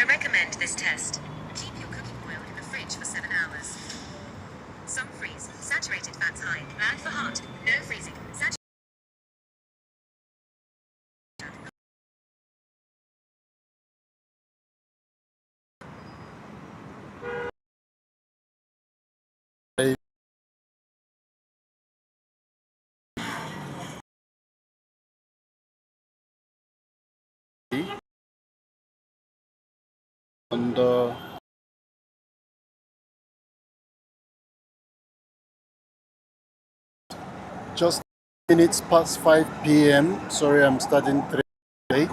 recommend this test. Keep your cooking oil in the fridge for 7 hours. Some freeze. Saturated fats high. Bad for heart. No freezing. And just minutes past 5 p.m. Sorry, I'm starting 3 late.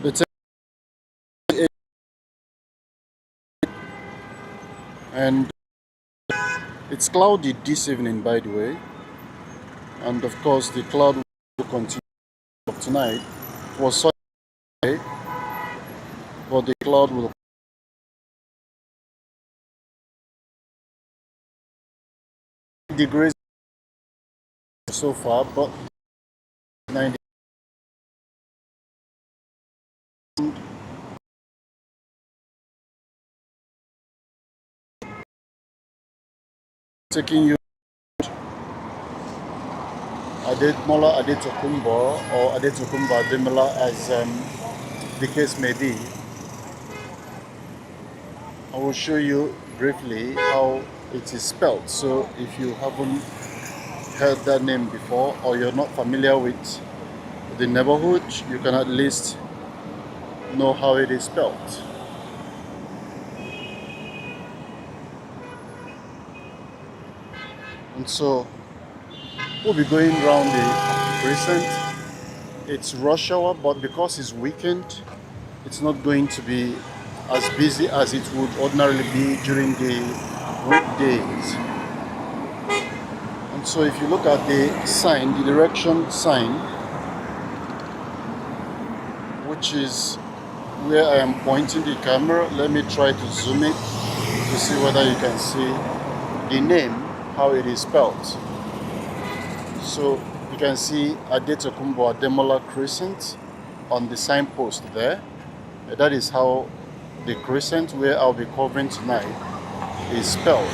The and it's cloudy this evening, by the way, and of course the cloud will continue tonight. It was sunny, but the cloud will degrees so far, but 90 taking you Ademola Adetokunbo or Adetokunbo Ademola, as the case may be. I will show you briefly how it is spelled. So if you haven't heard that name before, or you're not familiar with the neighborhood, you can at least know how it is spelled. And so we'll be going around the crescent. It's rush hour, but because it's weekend, it's not going to be as busy as it would ordinarily be during the weekdays. And so if you look at the sign, the direction sign, which is where I am pointing the camera, let me try to zoom it to see whether you can see the name, how it is spelled. So you can see Adetokunbo Ademola Crescent on the signpost there. That is how the crescent where I'll be covering tonight is spelled.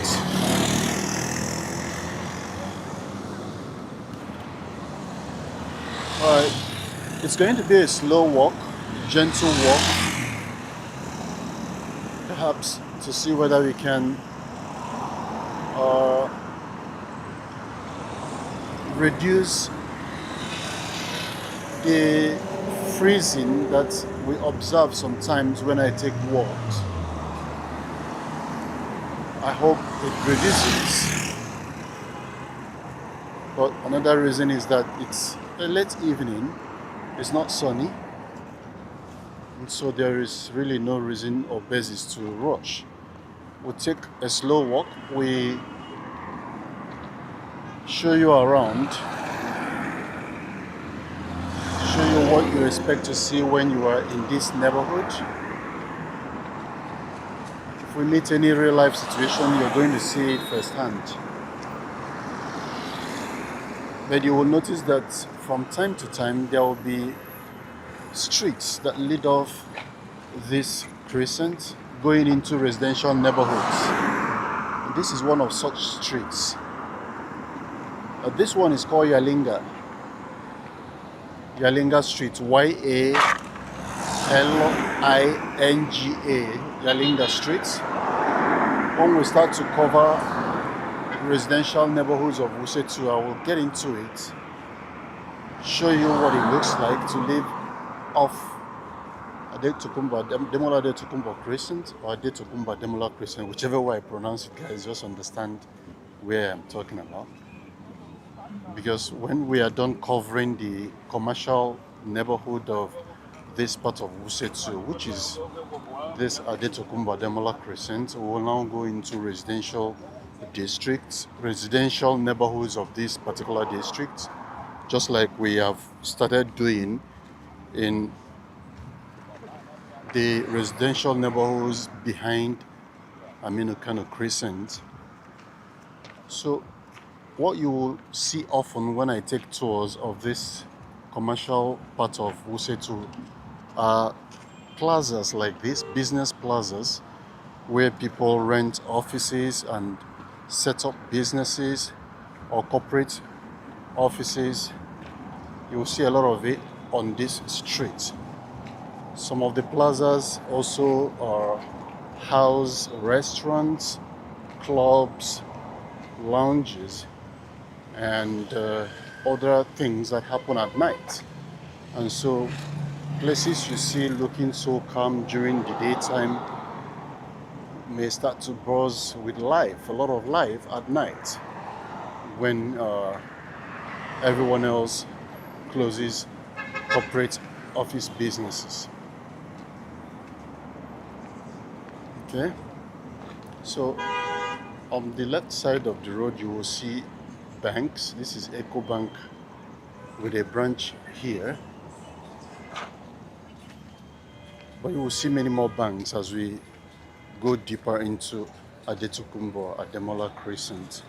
Alright, it's going to be a slow walk, gentle walk, perhaps to see whether we can reduce the freezing that we observe sometimes when I take walks. I hope it reduces. But another reason is that it's a late evening, it's not sunny, and so there is really no reason or basis to rush. We'll take a slow walk. We show you around, show you what you expect to see when you are in this neighborhood. If we meet any real life situation, you're going to see it firsthand. But you will notice that from time to time there will be streets that lead off this crescent going into residential neighborhoods. And this is one of such streets. This one is called Yalinga Street, Yalinga, Yalinga Street. When we start to cover residential neighborhoods of Wuse 2, I will get into it, show you what it looks like to live off Demola Adetokunbo Crescent or Adetokunbo Demola Crescent, whichever way I pronounce it, guys, just understand where I'm talking about. Because when we are done covering the commercial neighborhood of this part of Wuse 2, which is this Adetokunbo Ademola Crescent, we will now go into residential districts, residential neighborhoods of this particular district, just like we have started doing in the residential neighborhoods behind Amino Kano Crescent. So what you will see often when I take tours of this commercial part of Wuse are plazas like this, business plazas, where people rent offices and set up businesses or corporate offices. You will see a lot of it on this street. Some of the plazas also house restaurants, clubs, lounges, and other things that happen at night. And so places you see looking so calm during the daytime may start to buzz with life, a lot of life at night when everyone else closes corporate office businesses. Okay, so on the left side of the road you will see banks. This is Eco Bank with a branch here, but you will see many more banks as we go deeper into Adetukumbo, Ademola Crescent.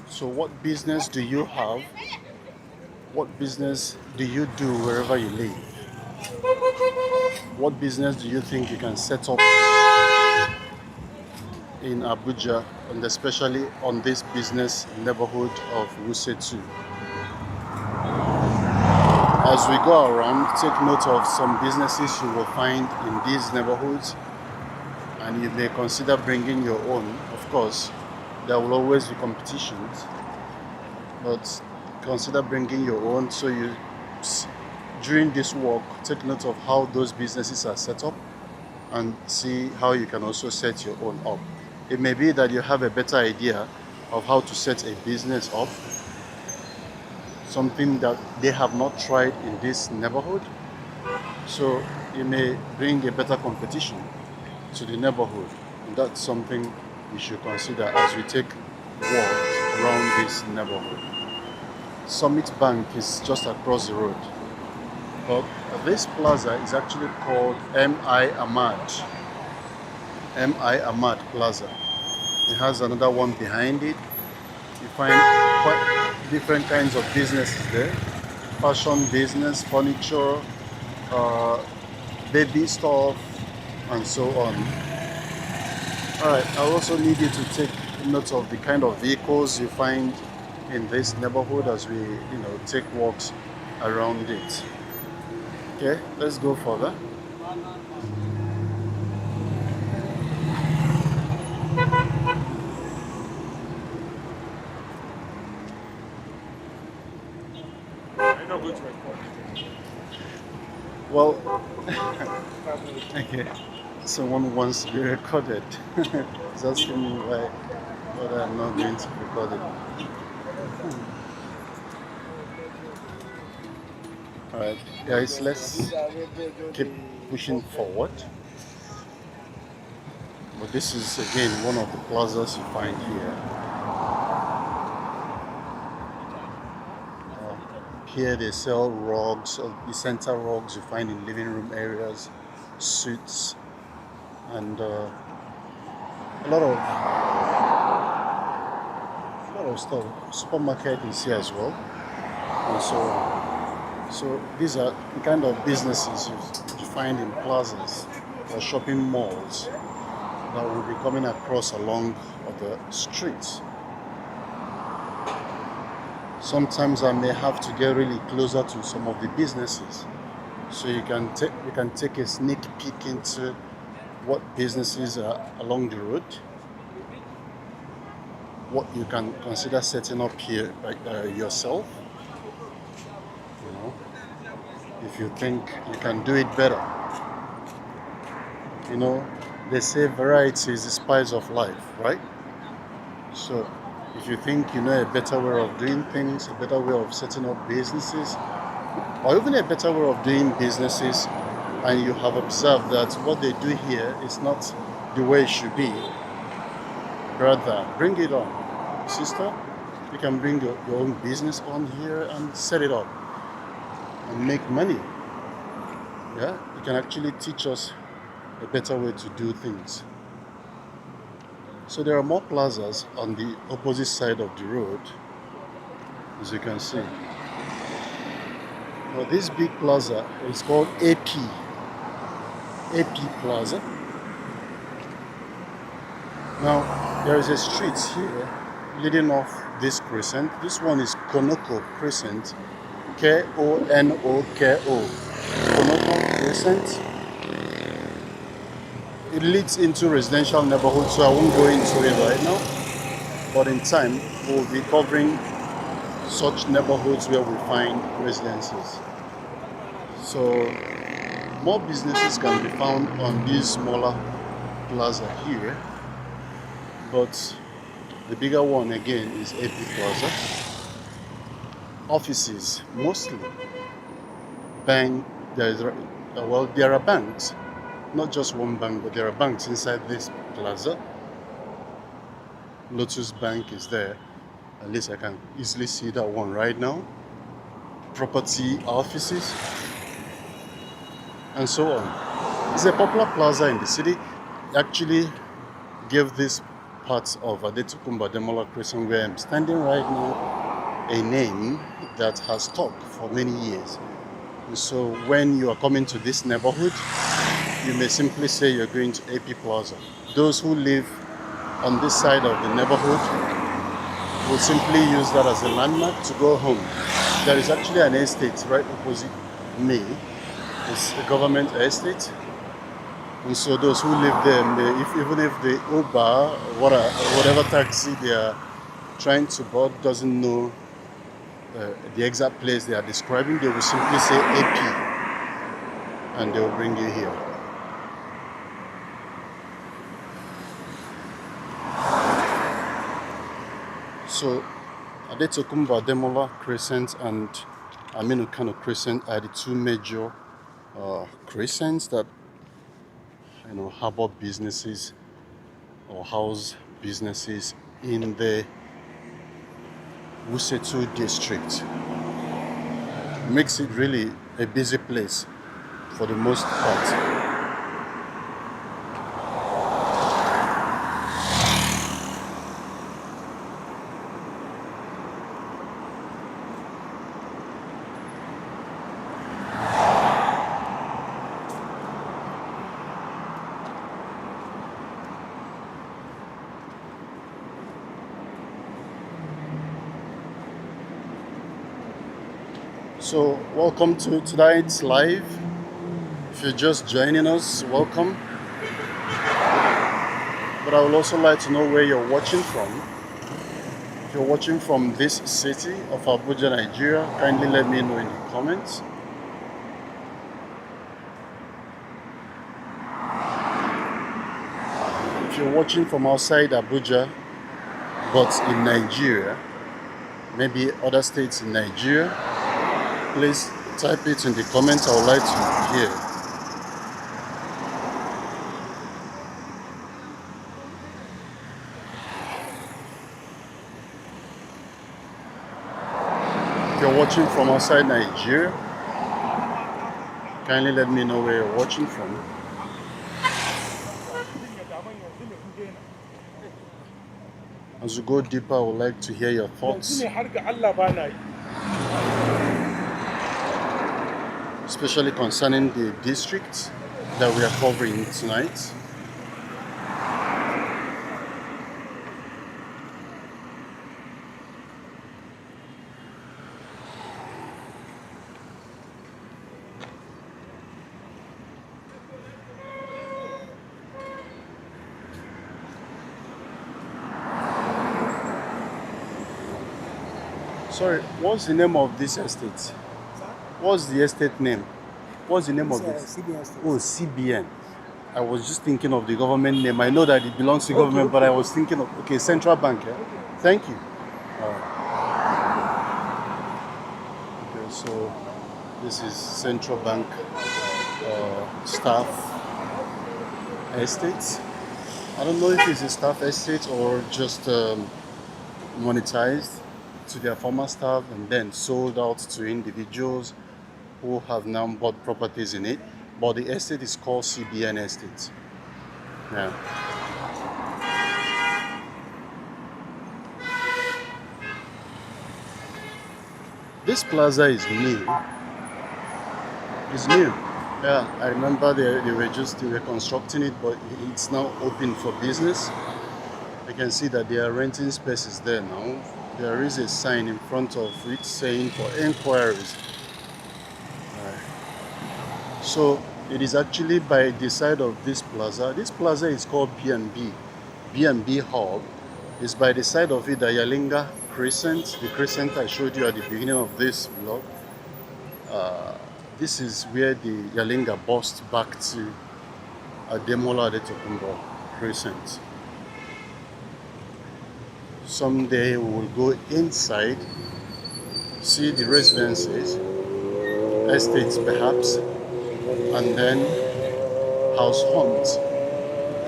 So what business do you have? What business do you do wherever you live? What business do you think you can set up in Abuja, and especially on this business neighborhood of Wuse 2? As we go around, take note of some businesses you will find in these neighborhoods, and you may consider bringing your own. Of course, there will always be competitions, but consider bringing your own. So you, during this walk, take note of how those businesses are set up and see how you can also set your own up. It may be that you have a better idea of how to set a business up, something that they have not tried in this neighborhood. So you may bring a better competition to the neighborhood. And that's something we should consider as we take a walk around this neighborhood. Summit Bank is just across the road, but this plaza is actually called M.I. Ahmad Plaza. It has another one behind it. You find quite different kinds of businesses there: fashion business, furniture, baby stuff, and so on. Alright, I also need you to take note of the kind of vehicles you find in this neighborhood as we take walks around it. Okay, let's go further. Well, okay, someone wants to be recorded. He's asking me why I'm not going to record it. Alright, guys, let's keep pushing forward. But this is again one of the plazas you find here. Here they sell rugs, the center rugs you find in living room areas, suits, and a lot of stuff. Supermarket is here as well, and so these are the kind of businesses you find in plazas or shopping malls that will be coming across along the streets. Sometimes I may have to get really closer to some of the businesses, so you can take a sneak peek into what businesses are along the road, what you can consider setting up here yourself. If you think you can do it better. they say variety is the spice of life, right? So if you think you know a better way of doing things, a better way of setting up businesses, or even a better way of doing businesses, and you have observed that what they do here is not the way it should be, brother, bring it on. Sister, you can bring your own business on here and set it up and make money. Yeah, you can actually teach us a better way to do things. So there are more plazas on the opposite side of the road, as you can see. Now this big plaza is called AP Plaza. Now there is a street here leading off this crescent. This one is Konoko Crescent, Konoko, Konoko Crescent. It leads into residential neighborhoods, so I won't go into it right now. But in time, we'll be covering such neighborhoods where we find residences. So more businesses can be found on this smaller plaza here, but the bigger one again is AP Plaza. Offices mostly. Bank, there are banks, not just one bank, but there are banks inside this plaza. Lotus Bank is there. At least I can easily see that one right now. Property offices and so on. It's a popular plaza in the city. Actually gave this part of Adetukumba Demola Crescent, where I'm standing right now, a name that has stuck for many years. And so when you are coming to this neighborhood, you may simply say you're going to AP Plaza. Those who live on this side of the neighborhood will simply use that as a landmark to go home. There is actually an estate right opposite me. It's a government estate. And so those who live there, even if the Uber, whatever taxi they are trying to board doesn't know the exact place they are describing, they will simply say AP and they will bring you here. So Adetokumba Demola Crescent and Aminu Kano Crescent are the two major crescents that harbor businesses or house businesses in the Wuse district. Makes it really a busy place for the most part. So welcome to tonight's live. If you're just joining us, welcome. But I would also like to know where you're watching from. If you're watching from this city of Abuja, Nigeria, kindly let me know in the comments. If you're watching from outside Abuja, but in Nigeria, maybe other states in Nigeria, please type it in the comments. I would like to hear. If you're watching from outside Nigeria, kindly let me know where you're watching from. As we go deeper, I would like to hear your thoughts, especially concerning the district that we are covering tonight. Sorry, what's the name of this estate? What's the estate name? What's the name of this? CBN. Oh, CBN. I was just thinking of the government name. I know that it belongs to government, but I was thinking of, okay, Central Bank. Yeah? Thank you. Okay, so this is Central Bank staff estate. I don't know if it's a staff estate or just monetized to their former staff and then sold out to individuals who have now bought properties in it. But the estate is called CBN Estate. Yeah. This plaza is new. It's new. Yeah, I remember they were constructing it, but it's now open for business. I can see that they are renting spaces there now. There is a sign in front of it saying for inquiries. So it is actually by the side of this plaza. This plaza is called B&B. B&B Hall. It's by the side of it, the Yalinga Crescent. The crescent I showed you at the beginning of this vlog. This is where the Yalinga bust back to Ademola Adetokunbo Crescent. Someday we will go inside, see the residences, estates perhaps, and then house hunt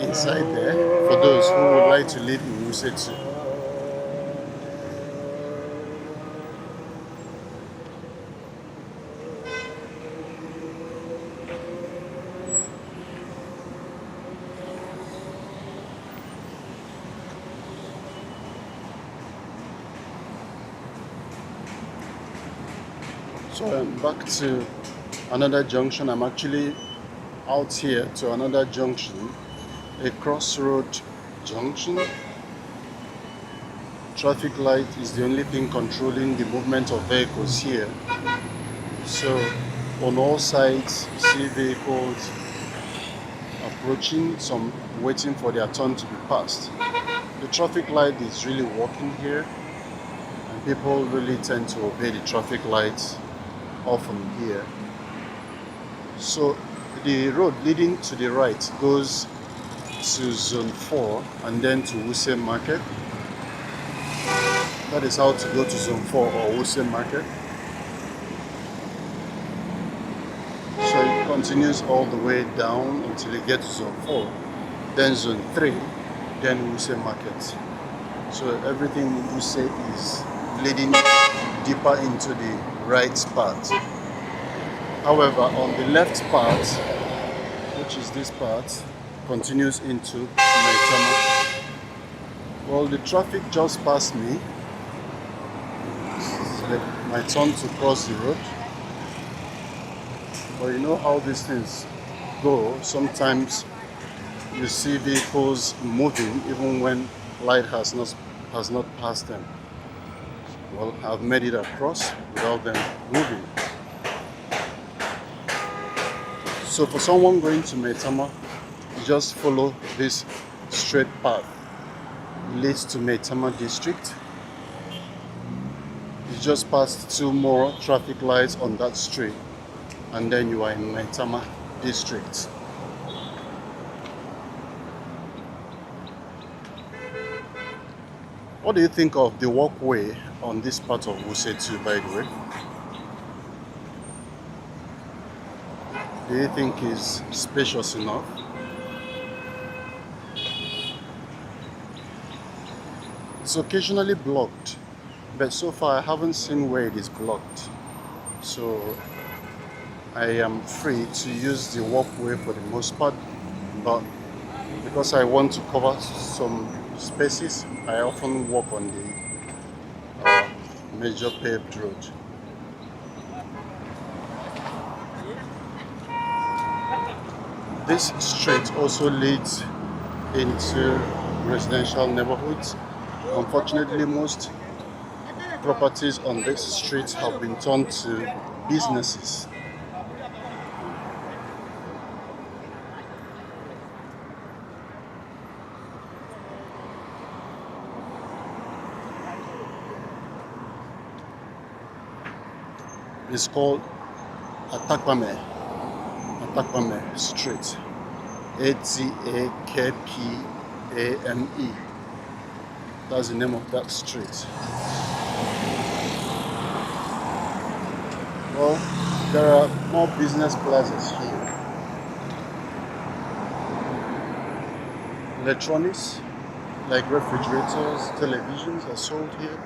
inside there for those who would like to live in Wuse too. So I'm back to another junction. I'm actually out here to another junction, a crossroad junction. Traffic light is the only thing controlling the movement of vehicles here. So on all sides you see vehicles approaching, some waiting for their turn to be passed. The traffic light is really working here, and people really tend to obey the traffic lights often here. So the road leading to the right goes to Zone 4 and then to Wuse Market. That is how to go to Zone 4 or Wuse Market. So it continues all the way down until you get to Zone 4, then Zone 3, then Wuse Market. So everything in Wuse is leading deeper into the right part. However, on the left part, which is this part, continues into Maitama. Well, the traffic just passed me. It's my turn to cross the road. But you know how these things go. Sometimes you see vehicles moving even when light has not passed them. Well, I've made it across without them moving. So for someone going to Maitama, just follow this straight path. It leads to Maitama district. You just passed 2 more traffic lights on that street, and then you are in Maitama district. What do you think of the walkway on this part of Wuse too, by the way? Do you think it's spacious enough? It's occasionally blocked, but so far I haven't seen where it is blocked. So I am free to use the walkway for the most part, but because I want to cover some spaces, I often walk on the major paved road. This street also leads into residential neighborhoods. Unfortunately, most properties on this street have been turned to businesses. It's called Atakpame Street. Atakpame. That's the name of that street. Well, there are more business plazas here. Electronics, like refrigerators, televisions, are sold here.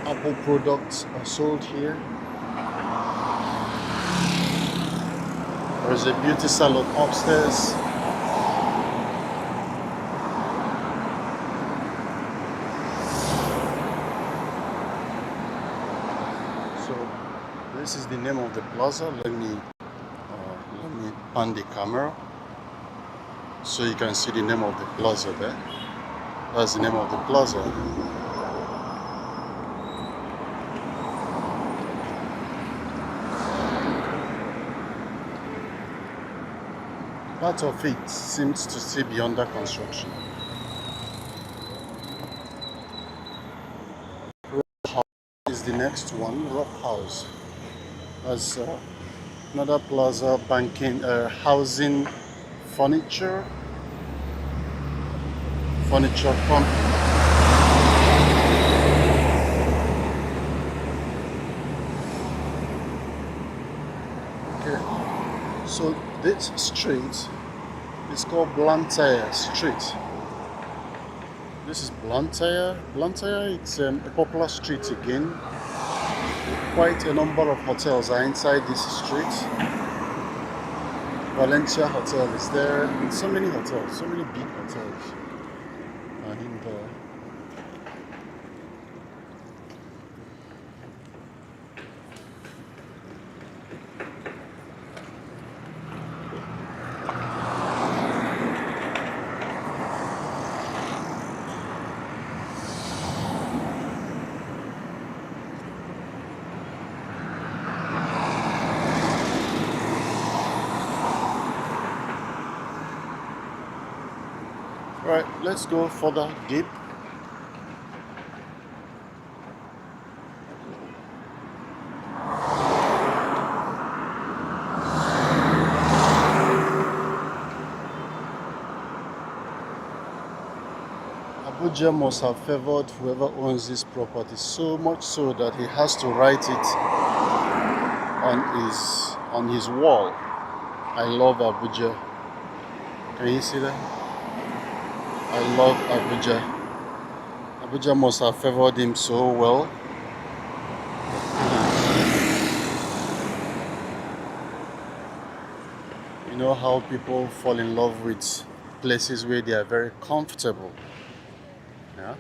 Apple products are sold here. There's a beauty salon upstairs. So this is the name of the plaza. Let me pan the camera so you can see the name of the plaza there. That's the name of the plaza. Part of it seems to still be under construction. Is the next one, Rock House. That's another plaza, banking, housing, furniture company. Okay, so this street is called Blantyre Street. This is Blantyre. Blantyre, it's a popular street again. Quite a number of hotels are inside this street. Valencia Hotel is there. And so many hotels, so many big hotels are in there. Right, let's go further deep. Abuja must have favored whoever owns this property so much so that he has to write it on his wall. I love Abuja. Can you see that? I love Abuja. Abuja must have favored him so well. You know how people fall in love with places where they are very comfortable. Yeah.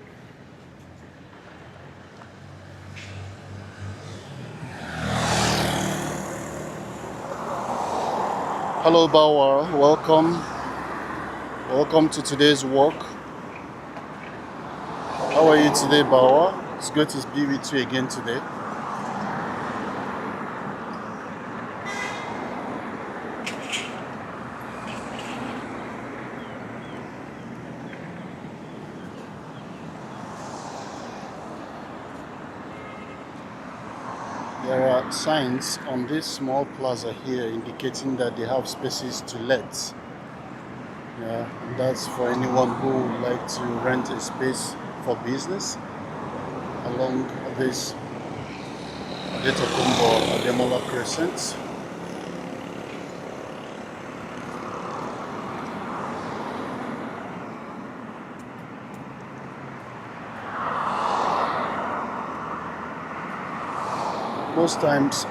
Hello Bauer, welcome to today's walk. How are you today, Bauer? It's good to be with you again today. There are signs on this small plaza here indicating that they have spaces to let. Yeah, and that's for anyone who would like to rent a space for business along this Ademola Crescent. Most times,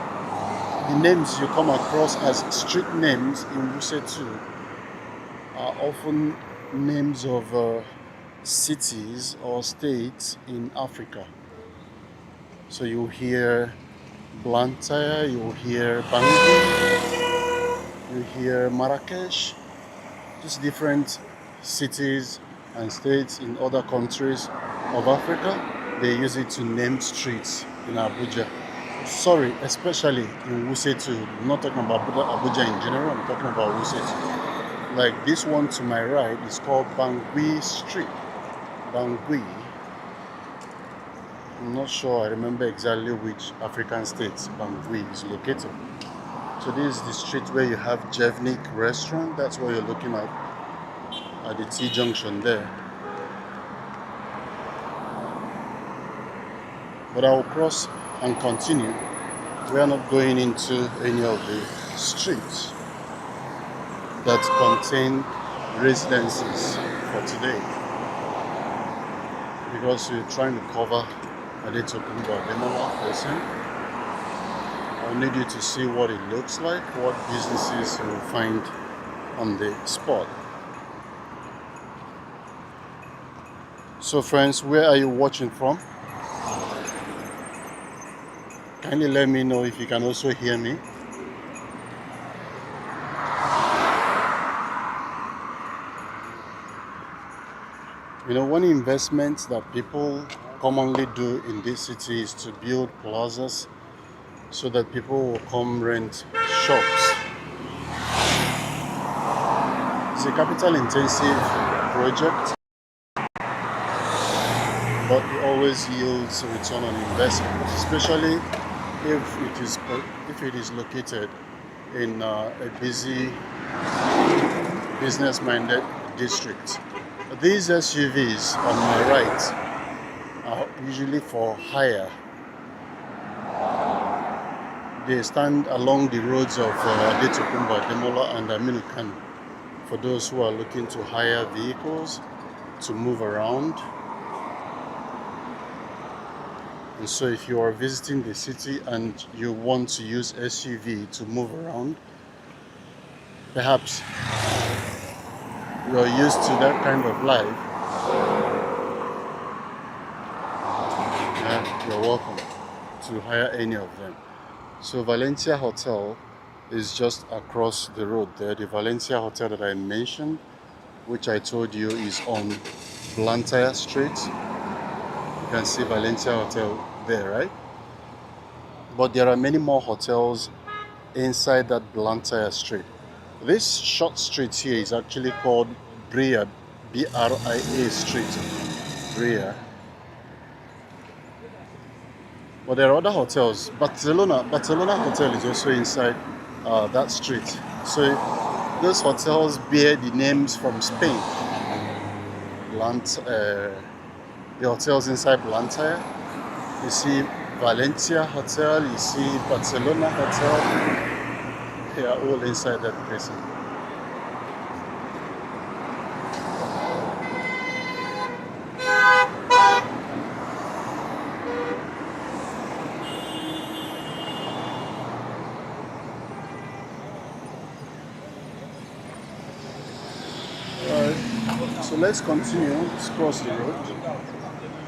the names you come across as street names in Wuse too are often names of cities or states in Africa. So you'll hear Blantyre, you'll hear Bangui, you hear Marrakesh, just different cities and states in other countries of Africa. They use it to name streets in Abuja. Sorry, especially in Wuse too. I'm not talking about Abuja in general, I'm talking about Wuse too. Like this one to my right is called Bangui Street. Bangui. I'm not sure I remember exactly which African state Bangui is located. So this is the street where you have Jevnik restaurant. That's what you're looking at the T junction there. But I will cross and continue. We are not going into any of the streets that contain residences for today, because we're trying to cover Adetokunbo Ademola Crescent. I'll need you to see what it looks like, what businesses you will find on the spot. So friends, where are you watching from? Kindly let me know if you can also hear me. You know, one investment that people commonly do in this city is to build plazas so that people will come rent shops. It's a capital intensive project, but it always yields return on investment, especially if it is located in a busy business-minded district. These SUVs on my right are usually for hire. They stand along the roads of Adetokunbo Ademola and Aminu Kano for those who are looking to hire vehicles to move around. And so if you are visiting the city and you want to use SUV to move around, perhaps you're used to that kind of life, you're welcome to hire any of them. So Valencia Hotel is just across the road there. The Valencia Hotel that I mentioned, which I told you is on Blantyre Street. You can see Valencia Hotel there, right? But there are many more hotels inside that Blantyre Street. This short street here is actually called Bria, B-R-I-A Street, Bria. But there are other hotels. Barcelona Hotel is also inside that street. So those hotels bear the names from Spain. The hotels inside Blantyre. You see Valencia Hotel, you see Barcelona Hotel. They are all inside that prison. Alright, so let's continue. Let's cross the road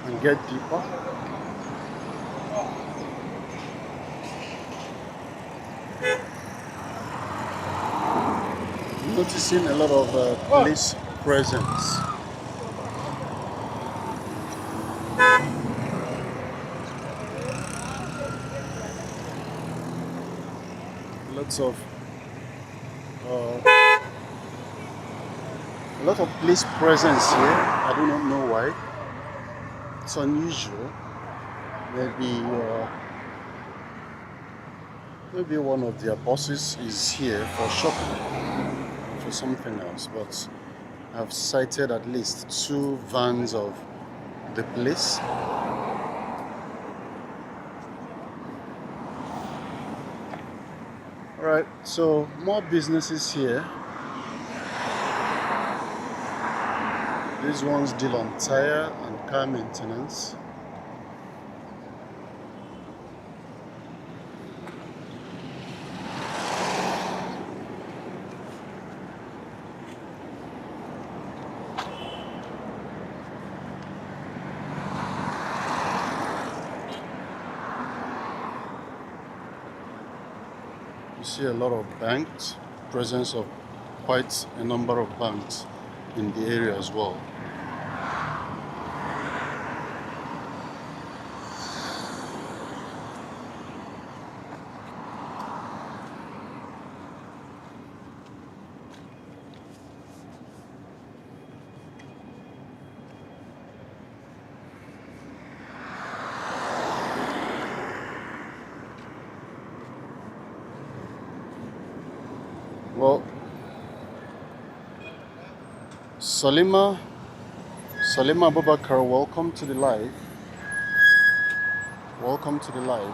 and get deeper. Noticing a lot of police presence. Lots of a lot of police presence here. I do not know why. It's unusual. Maybe one of their bosses is here for shopping, for something else, but I've sighted at least 2 vans of the police. Alright, so more businesses here. These ones deal on tire and car maintenance. You see a lot of banks, presence of quite a number of banks in the area as well. Well, Salima, Salima Abubakar, welcome to the live. Welcome to the live.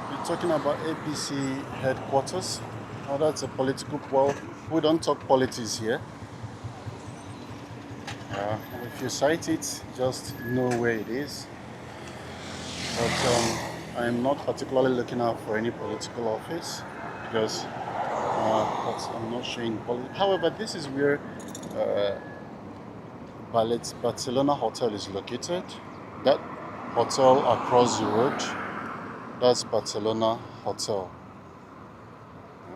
We're talking about APC headquarters. Oh, that's a political. Well, we don't talk politics here. If you cite it, just know where it is. But I'm not particularly looking out for any political office because I'm not showing politics. However, this is where uh, Barcelona Hotel is located. That hotel across the road, that's Barcelona Hotel.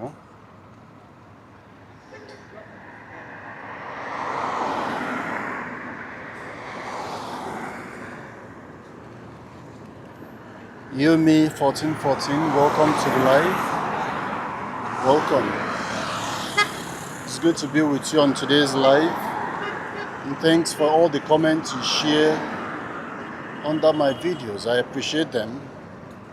Yeah. Yumi 1414, welcome to the live. Welcome. It's good to be with you on today's live. And thanks for all the comments you share under my videos. I appreciate them.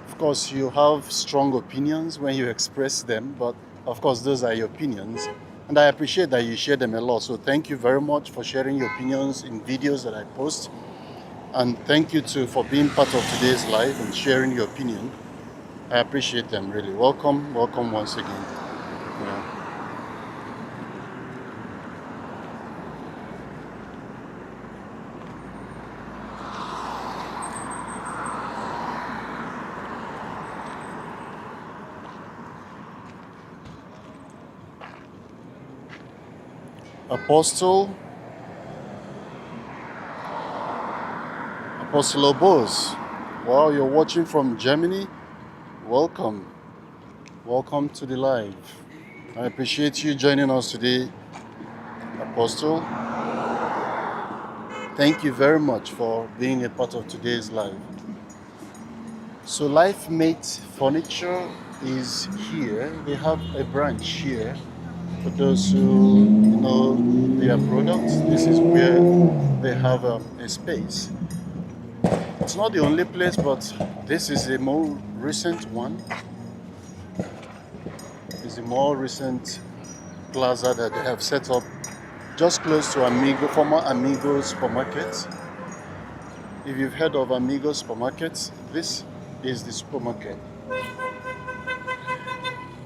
Of course, you have strong opinions when you express them, but of course, those are your opinions. And I appreciate that you share them a lot. So thank you very much for sharing your opinions in videos that I post. And thank you too for being part of today's live and sharing your opinion. I appreciate them really. Welcome once again. Yeah. Apostle Obos. Wow, you're watching from Germany. Welcome to the live. I appreciate you joining us today, Apostle. Thank you very much for being a part of today's live. So LifeMate Furniture is here. They have a branch here. For those who know their products, this is where they have a space. It's not the only place, but this is a more recent one. It's a more recent plaza that they have set up just close to former Amigo supermarket. If you've heard of Amigo supermarkets, this is the supermarket.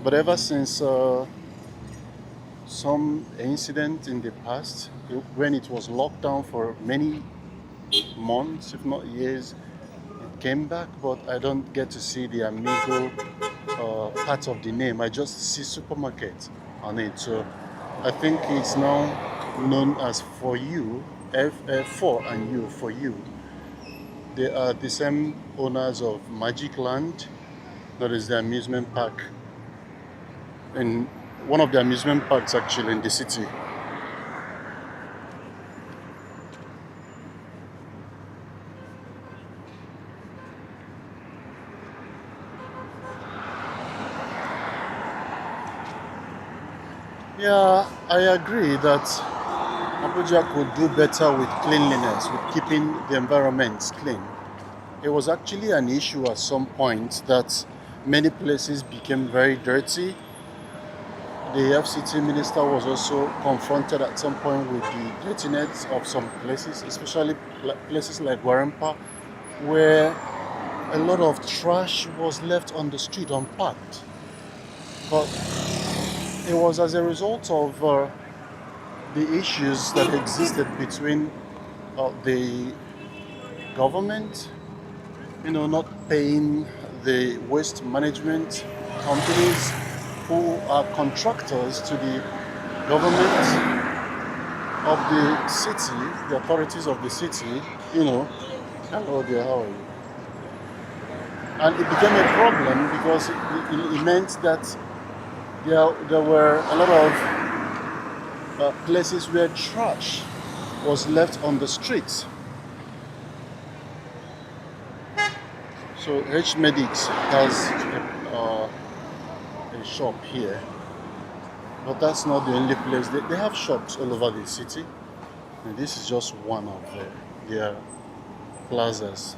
But ever since some incident in the past, when it was locked down for many months, if not years, it came back, but I don't get to see the Amigo part of the name. I just see supermarket on it. So I think it's now known as For You, For and You, For You. They are the same owners of Magic Land, that is the amusement park, in one of the amusement parks actually in the city. Yeah, I agree that Abuja could do better with cleanliness, with keeping the environment clean. It was actually an issue at some point that many places became very dirty. The FCT minister was also confronted at some point with the dirtiness of some places, especially places like Warampa, where a lot of trash was left on the street unpacked. But it was as a result of the issues that existed between the government, not paying the waste management companies who are contractors to the government of the city, the authorities of the city, Hello there, how are you? And it became a problem because it meant that there were a lot of places where trash was left on the streets. So H Medics has a shop here, but that's not the only place. They have shops all over the city, and this is just one of their plazas.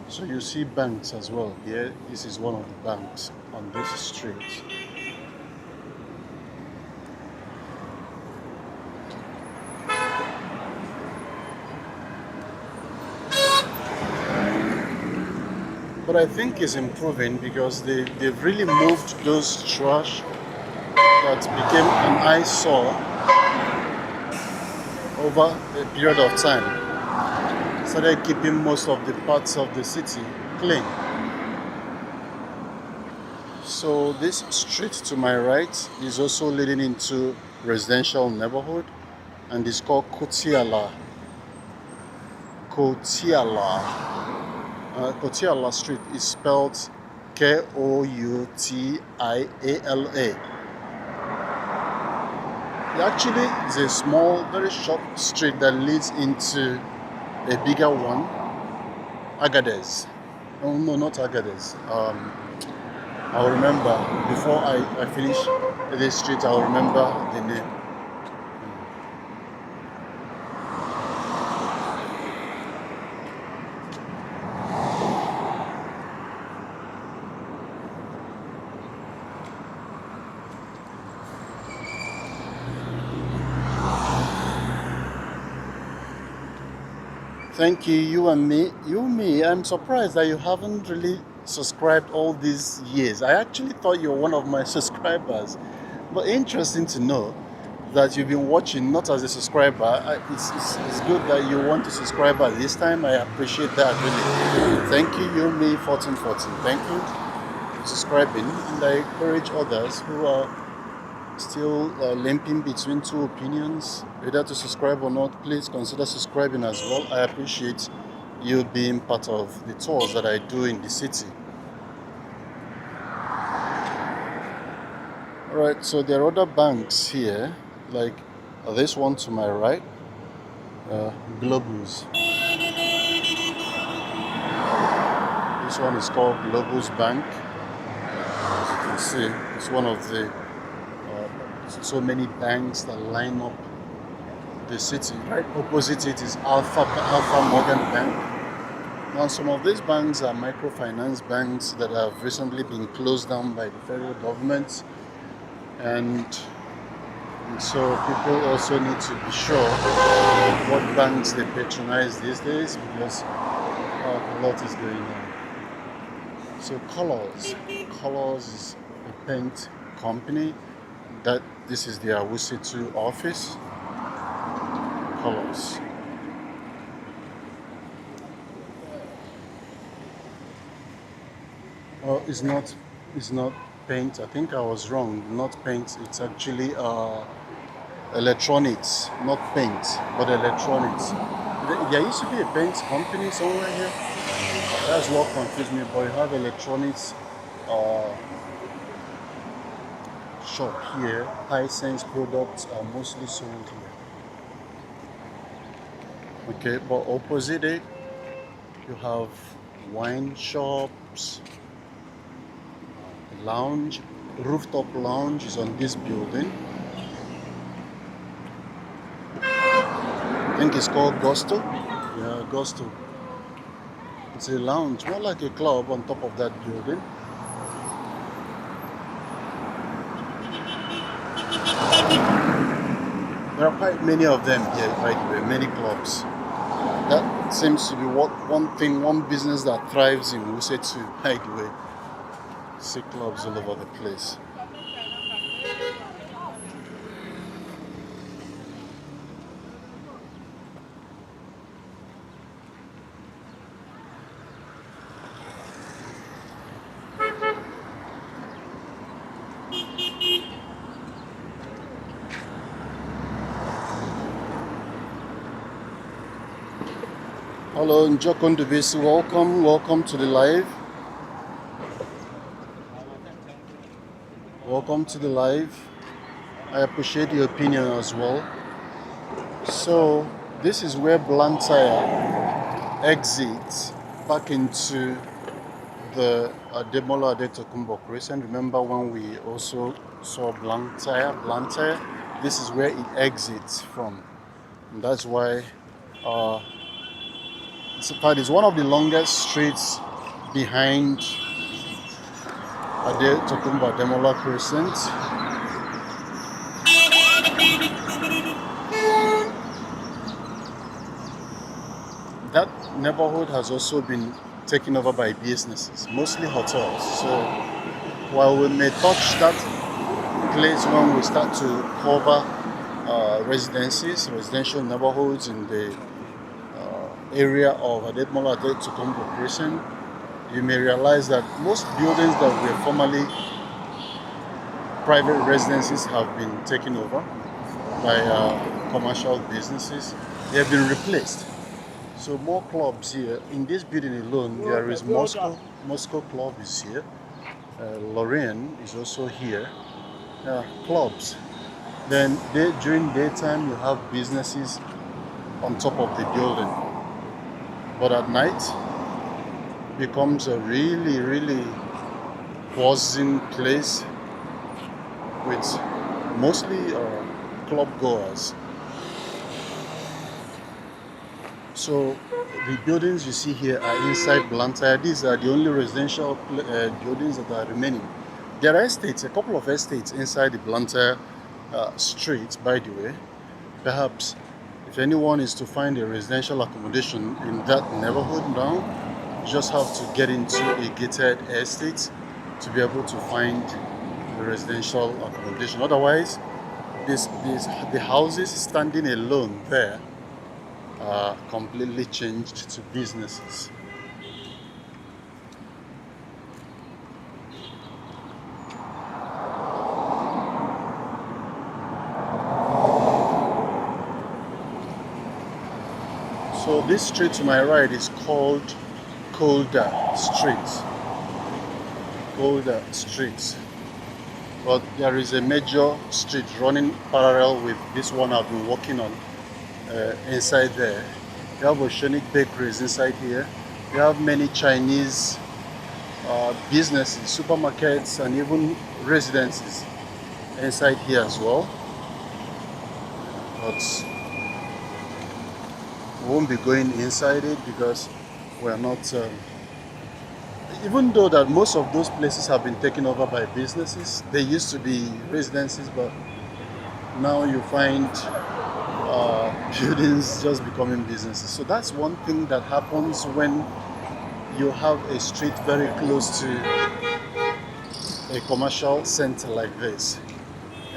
So you see banks as well here. This is one of the banks on this street. but I think it's improving because they've really moved those trash that became an eyesore over a period of time. Started keeping most of the parts of the city clean. So this street to my right is also leading into residential neighborhood, and it's called Kotiala. Kotiala. Kotiala Street is spelled Koutiala. Actually, it's a small, very short street that leads into a bigger one, Agadez. Oh, no, not Agadez. I'll remember before I finish this street. I'll remember the name. Thank you, you and me. Me, I'm surprised that you haven't really subscribed all these years. I actually thought you were one of my subscribers. But interesting to know that you've been watching not as a subscriber. It's good that you want to subscribe at this time. I appreciate that really. Thank you, me 1414. Thank you for subscribing. And I encourage others who are still limping between two opinions, whether to subscribe or not. Please consider subscribing as well. I appreciate you being part of the tours that I do in the city. Alright, so there are other banks here, like this one to my right, Globus. This one is called Globus Bank. As you can see, it's one of the so many banks that line up the city. Right opposite it is Alpha Morgan Bank. Now, some of these banks are microfinance banks that have recently been closed down by the federal government, and so people also need to be sure what banks they patronize these days, because a lot is going on. So Colors is a paint company. That this is their Wuse 2 office. Colors. Oh, it's not paint. I think I was wrong. Not paint. It's actually electronics, not paint, but electronics. There used to be a paint company somewhere here. That's what confused me. But you have electronics shop here. High sense products are mostly sold here. Okay, but opposite it, you have wine shops, lounge, rooftop lounge is on this building. I think it's called Gusto. Yeah, Gusto. It's a lounge, more like a club on top of that building. There are quite many of them here, by the way, many clubs. That seems to be one business that thrives in Wuse too, by the way. See clubs all over the place. Hello, Njokondubisi, welcome to the live. Welcome to the live. I appreciate your opinion as well. So, this is where Blantyre exits back into the Ademola Adetokunbo Crescent. Remember when we also saw Blantyre? This is where it exits from. And that's why it's one of the longest streets behind Adetokunbo Ademola Crescent. That neighborhood has also been taken over by businesses, mostly hotels. So while we may touch that place when we start to cover residencies, residential neighborhoods in the area of Ademola Ade Tukumbo Crescent, you may realize that most buildings that were formerly private residences have been taken over by commercial businesses. They have been replaced. So more clubs here. In this building alone, there is Moscow Club is here. Lorraine is also here. Clubs. Then during daytime, you have businesses on top of the building. But at night, becomes a really, really buzzing place with mostly club goers. So the buildings you see here are inside Blantyre. These are the only residential buildings that are remaining. There are estates, a couple of estates inside the Blantyre street, by the way. Perhaps if anyone is to find a residential accommodation in that neighborhood now, you just have to get into a gated estate to be able to find the residential accommodation. Otherwise, the houses standing alone there are completely changed to businesses. So this street to my right is called Colder Street. Colder Street. But there is a major street running parallel with this one I've been working on inside there. You have Oceanic Bakeries inside here. You have many Chinese businesses, supermarkets, and even residences inside here as well. But we won't be going inside it because we're not. Even though that most of those places have been taken over by businesses, they used to be residences, but now you find buildings just becoming businesses. So that's one thing that happens when you have a street very close to a commercial center like this.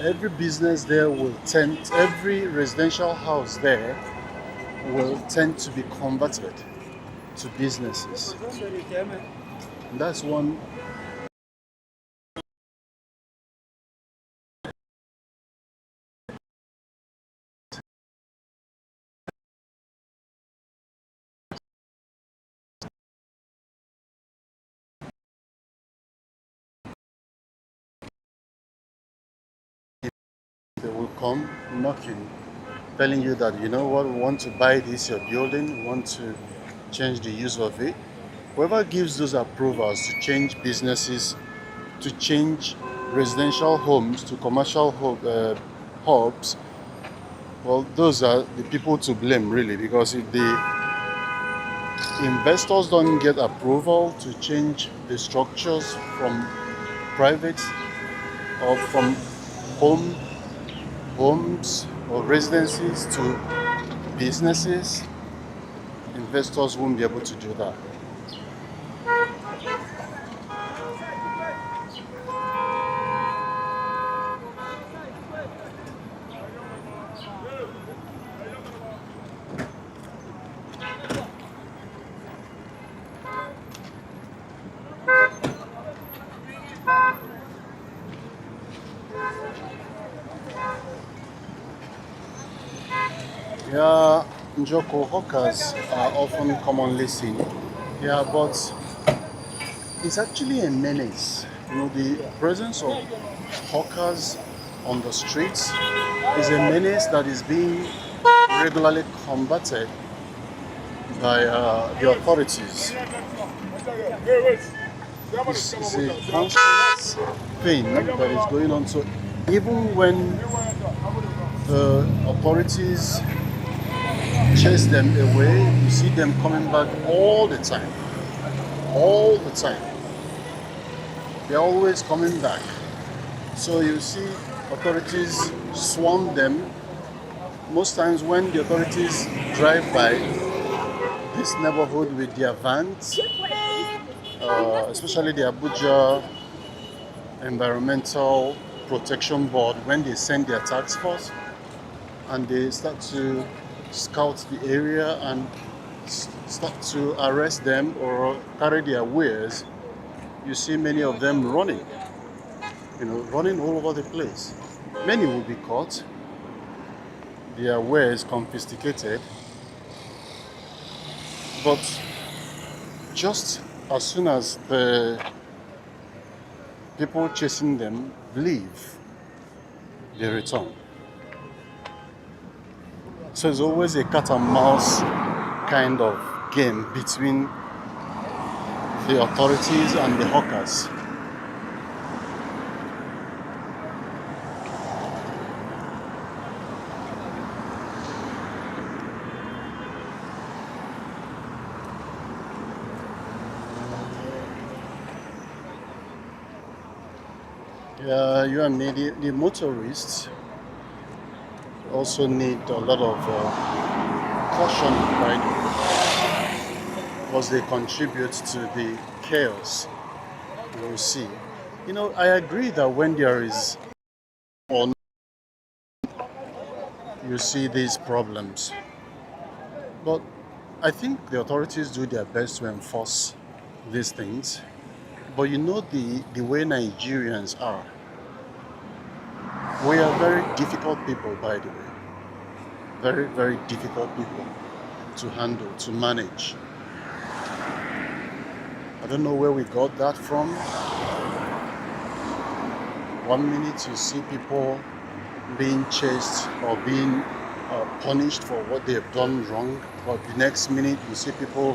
Every business there will tend, every residential house there will tend to be converted to businesses. And that's one. They will come knocking, telling you that, you know what, we want to buy this, your building, we want to change the use of it. Whoever gives those approvals to change businesses, to change residential homes to commercial hubs, well, those are the people to blame, really, because if the investors don't get approval to change the structures from private or from homes or residences to businesses, investors won't be able to do that. Yeah, Njoko hawkers are often commonly seen. Yeah, but it's actually a menace. You know, the presence of hawkers on the streets is a menace that is being regularly combated by the authorities. It's a constant thing that is going on. So even when the authorities chase them away, you see them coming back all the time. All the time. They're always coming back. So you see authorities swarm them. Most times when the authorities drive by, they this neighborhood with their vans, especially the Abuja Environmental Protection Board, when they send their task force and they start to scout the area and start to arrest them or carry their wares, you see many of them running, running all over the place. Many will be caught, their wares confiscated, but just as soon as the people chasing them leave, they return. So it's always a cat and mouse kind of game between the authorities and the hawkers. You and me, the motorists also need a lot of caution, right? Because they contribute to the chaos you see. I agree that when there is or you see these problems, but I think the authorities do their best to enforce these things. But the way Nigerians are, we are very difficult people, by the way. Very, very difficult people to handle, to manage. I don't know where we got that from. One minute you see people being chased or being punished for what they have done wrong, but the next minute you see people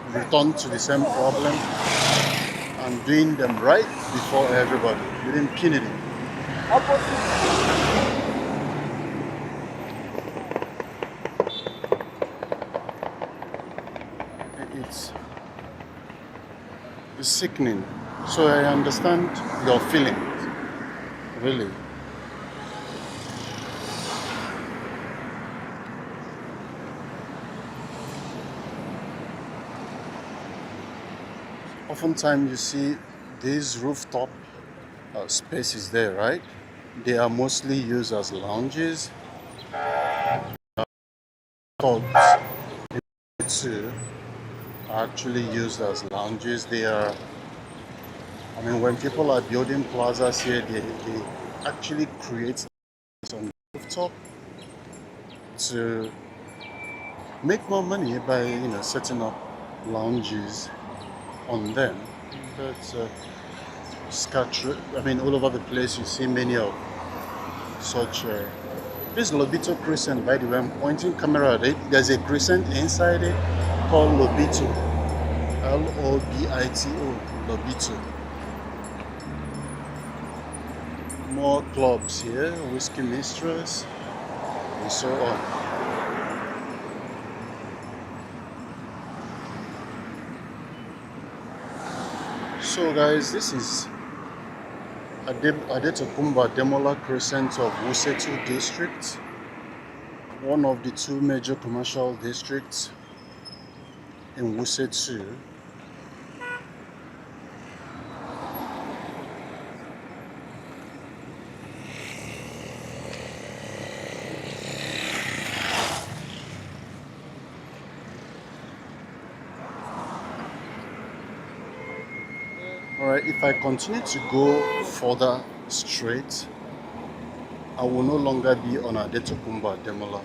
return to the same problem and doing them right before everybody with impunity. It's sickening. So I understand your feelings, really. Oftentimes you see these rooftop spaces there, right? They are mostly used as lounges. Pubs too are actually used as lounges. When people are building plazas here, they actually create on the rooftop to make more money by setting up lounges on them. But scattered, all over the place you see many of such. This Lobito crescent, by the way, I'm pointing camera at it. There's a crescent inside it called Lobito, Lobito, Lobito. More clubs here, Whiskey Mistress, and so on. So guys, this is Adetokumba Demola Crescent of Wuse district, one of the two major commercial districts in Wuse 2. Alright, if I continue to go further straight, I will no longer be on Adetokumba Demola.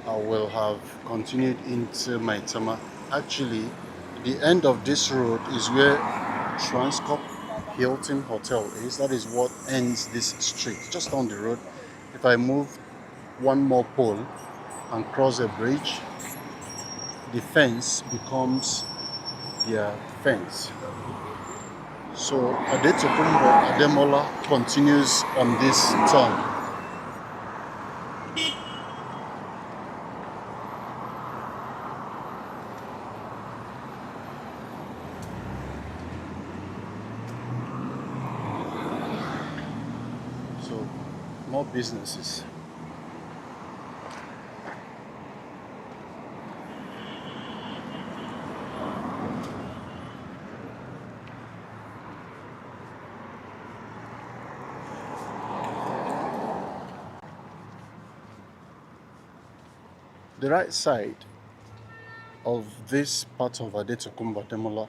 I will have continued into Maitama. Actually, the end of this road is where Transcorp Hilton Hotel is. That is what ends this street, just down the road. If I move one more pole and cross a bridge, the fence becomes their fence. So Adetokumba Demola continues on this turn. So more businesses. The right side of this part of Adetokunbo Demola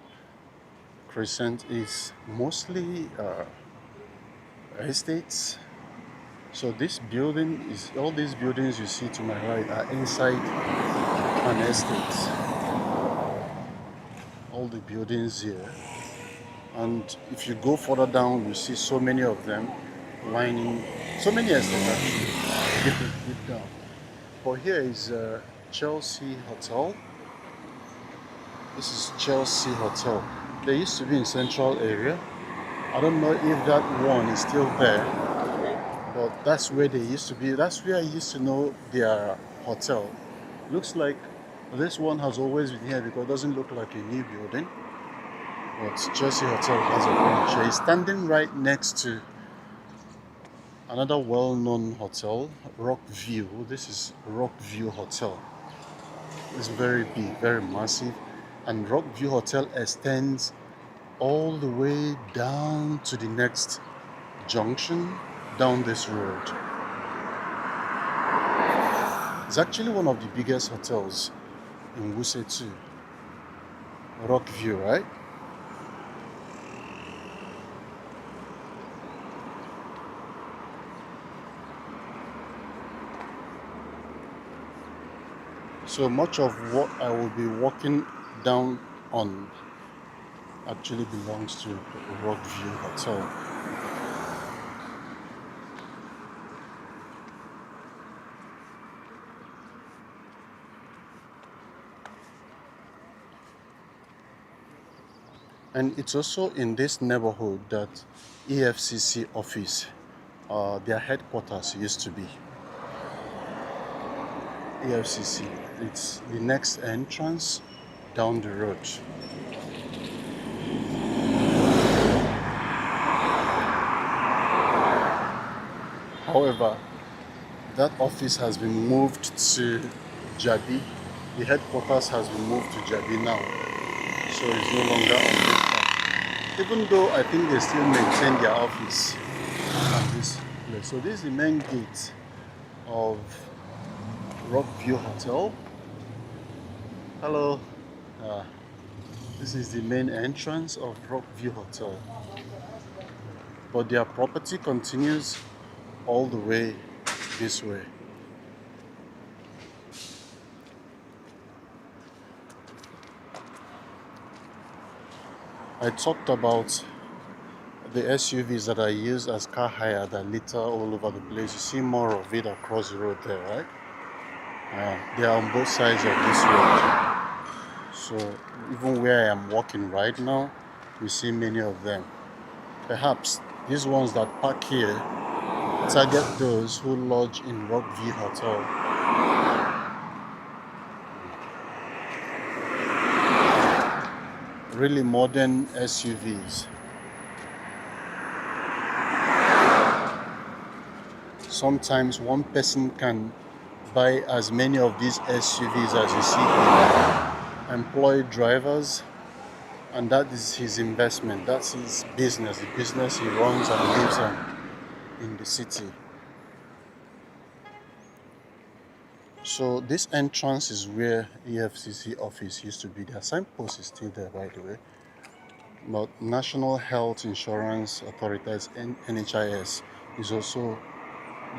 Crescent is mostly estates. So this building is all these buildings you see to my right are inside an estate. All the buildings here, and if you go further down, you see so many of them lining so many estates actually deep down. But here is Chelsea Hotel. This is Chelsea Hotel. They used to be in Central area. I don't know if that one is still there, but that's where they used to be. That's where I used to know their hotel. Looks like this one has always been here because it doesn't look like a new building. But Chelsea Hotel has a branch. It's standing right next to another well-known hotel, Rock View. This is Rock View Hotel. It's very big, very massive, and Rock View Hotel extends all the way down to the next junction down this road. It's actually one of the biggest hotels in Wuse too. Rock View, right? So much of what I will be walking down on actually belongs to Rock View Hotel. And it's also in this neighborhood that EFCC office, their headquarters used to be. EFCC, it's the next entrance down the road. However, that office has been moved to Jabi. The headquarters has been moved to Jabi now, so it's no longer on this side. Even though I think they still maintain their office at this place. So this is the main gate of Rockview Hotel. Hello. This is the main entrance of Rockview Hotel. But their property continues all the way this way. I talked about the SUVs that I use as car hire that litter all over the place. You see more of it across the road there, right? They are on both sides of this road. So even where I am walking right now, you see many of them. Perhaps these ones that park here target those who lodge in Rockview Hotel. Really modern SUVs. Sometimes one person can buy as many of these SUVs as you see here. Employ drivers, and that is his investment. That's his business, the business he runs and lives in the city. So this entrance is where EFCC office used to be. The signpost is still there, by the way. But National Health Insurance Authority, NHIS, is also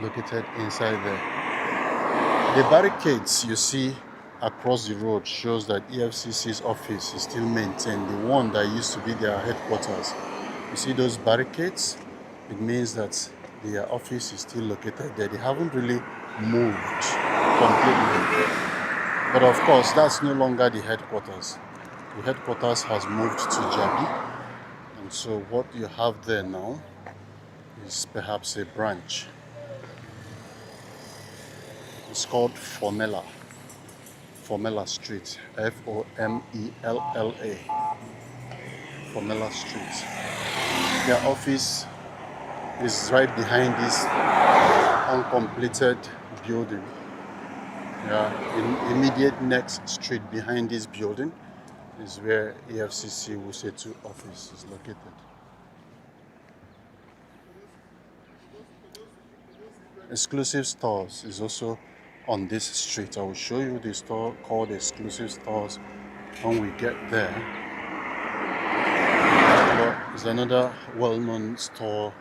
located inside there. The barricades you see across the road shows that EFCC's office is still maintained, the one that used to be their headquarters. You see those barricades? It means that their office is still located there. They haven't really moved completely. But of course, that's no longer the headquarters. The headquarters has moved to Jabi. And so what you have there now is perhaps a branch. It's called Formella Street, F-O-M-E-L-L-A, Formella Street. Their office is right behind this uncompleted building. Yeah, in immediate next street behind this building is where EFCC Wuse 2 office is located. Exclusive Stores is also on this street. I will show you the store called Exclusive Stores when we get there. But it's another well-known store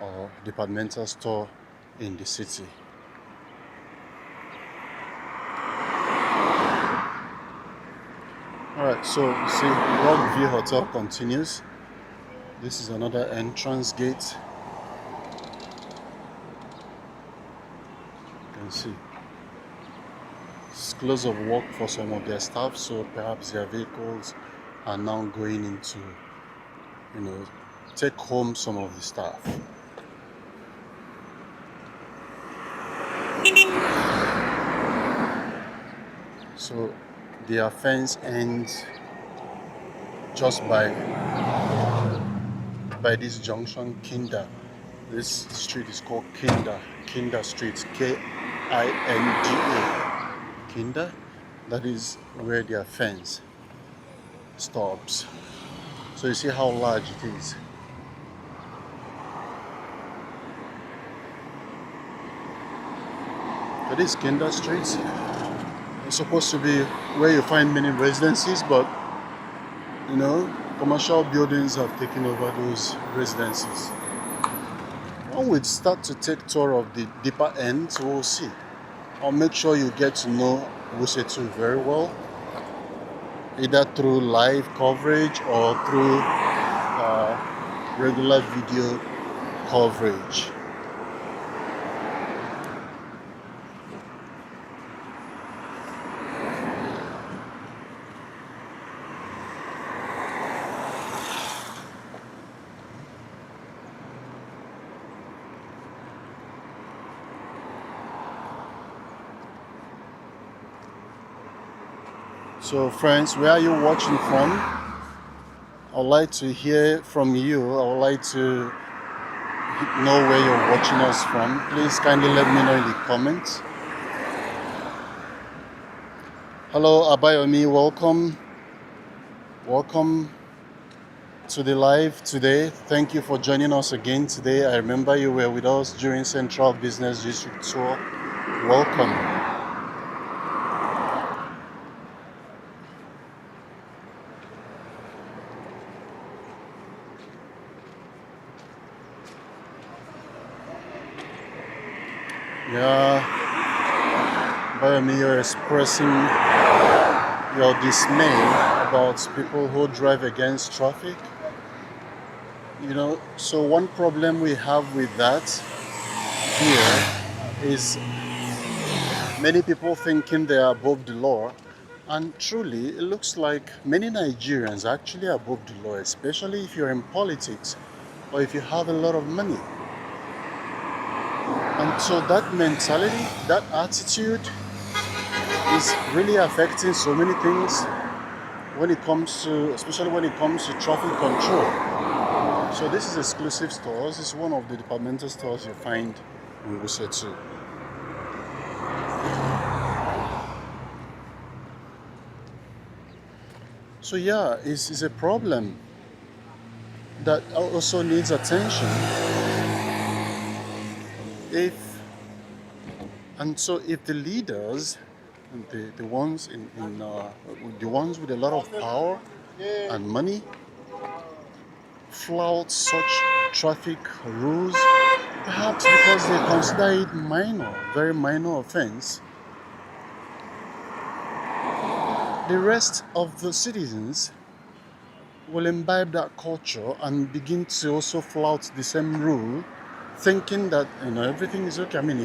or departmental store in the city. Alright, so see, Rockview Hotel continues. This is another entrance gate. You can see it's close of work for some of their staff, so perhaps their vehicles are now going into, take home some of the staff. So the offense ends just by this junction, Kinda. This street is called Kinda Street, Kinda. Kinda, that is where the offense stops. So you see how large it is. So this Kinda Street is supposed to be where you find many residencies, but commercial buildings have taken over those residencies. When we start to take tour of the deeper end, we'll see. I'll make sure you get to know Wuse very well, either through live coverage or through regular video coverage. So friends, where are you watching from? I would like to hear from you. I would like to know where you're watching us from. Please kindly let me know in the comments. Hello Abayomi, welcome to the live today. Thank you for joining us again today. I remember you were with us during Central Business District Tour. Welcome. Yeah, Bayomi, you're expressing your dismay about people who drive against traffic. So one problem we have with that here is many people thinking they are above the law, and truly it looks like many Nigerians are actually above the law, especially if you're in politics or if you have a lot of money. And so that mentality, that attitude is really affecting so many things especially when it comes to traffic control. So this is Exclusive Stores. It's one of the departmental stores you find in Wuse too. So yeah, it's a problem that also needs attention. If the leaders, the ones the ones with a lot of power and money, flout such traffic rules, perhaps because they consider it minor, very minor offense, the rest of the citizens will imbibe that culture and begin to also flout the same rule, thinking that everything is okay. I mean,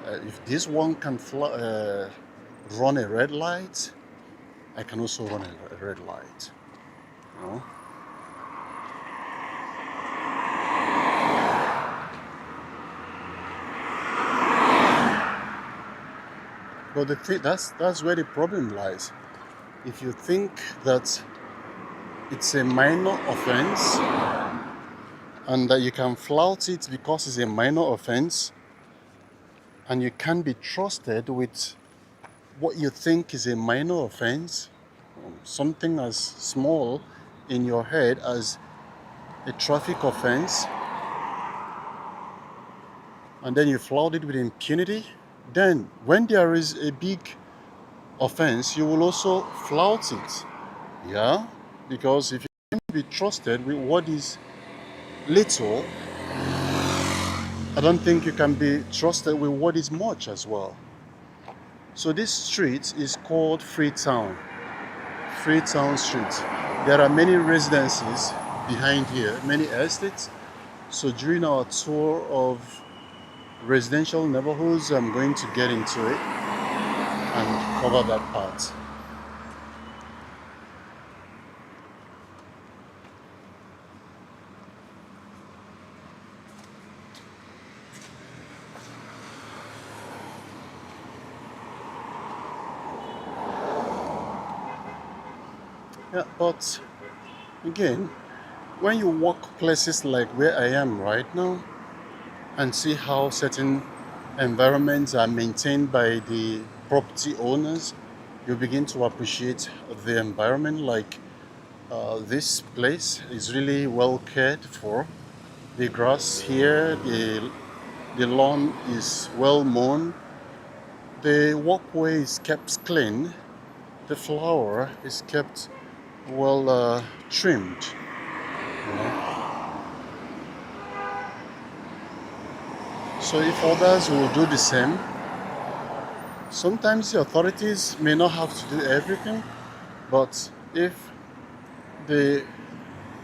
if this one can run a red light, I can also run a red light. But that's where the problem lies. If you think that it's a minor offense and that you can flout it because it's a minor offense, and you can't be trusted with what you think is a minor offense, something as small in your head as a traffic offense, and then you flout it with impunity, then when there is a big offense, you will also flout it. Yeah, because if you can be trusted with what is little, I don't think you can be trusted with what is much as well. So this street is called Freetown, Freetown Street. There are many residences behind here, many estates. So during our tour of residential neighborhoods, I'm going to get into it and cover that part. Yeah, but again, when you walk places like where I am right now and see how certain environments are maintained by the property owners, you begin to appreciate the environment. Like this place is really well cared for. The grass here, the lawn is well mown. The walkway is kept clean. The flower is kept well trimmed. You know? So if others will do the same, sometimes the authorities may not have to do everything, but if the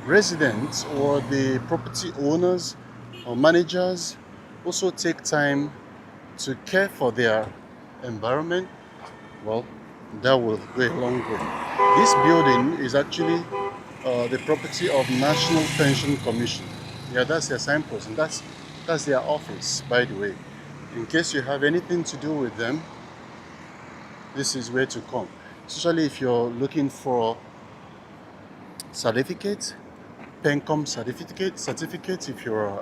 residents or the property owners or managers also take time to care for their environment, well, that will go a long way. This building is actually the property of National Pension Commission. Yeah, that's their signpost, and that's their office, by the way. In case you have anything to do with them, this is where to come. Especially if you're looking for certificates, PENCOM certificate. If you're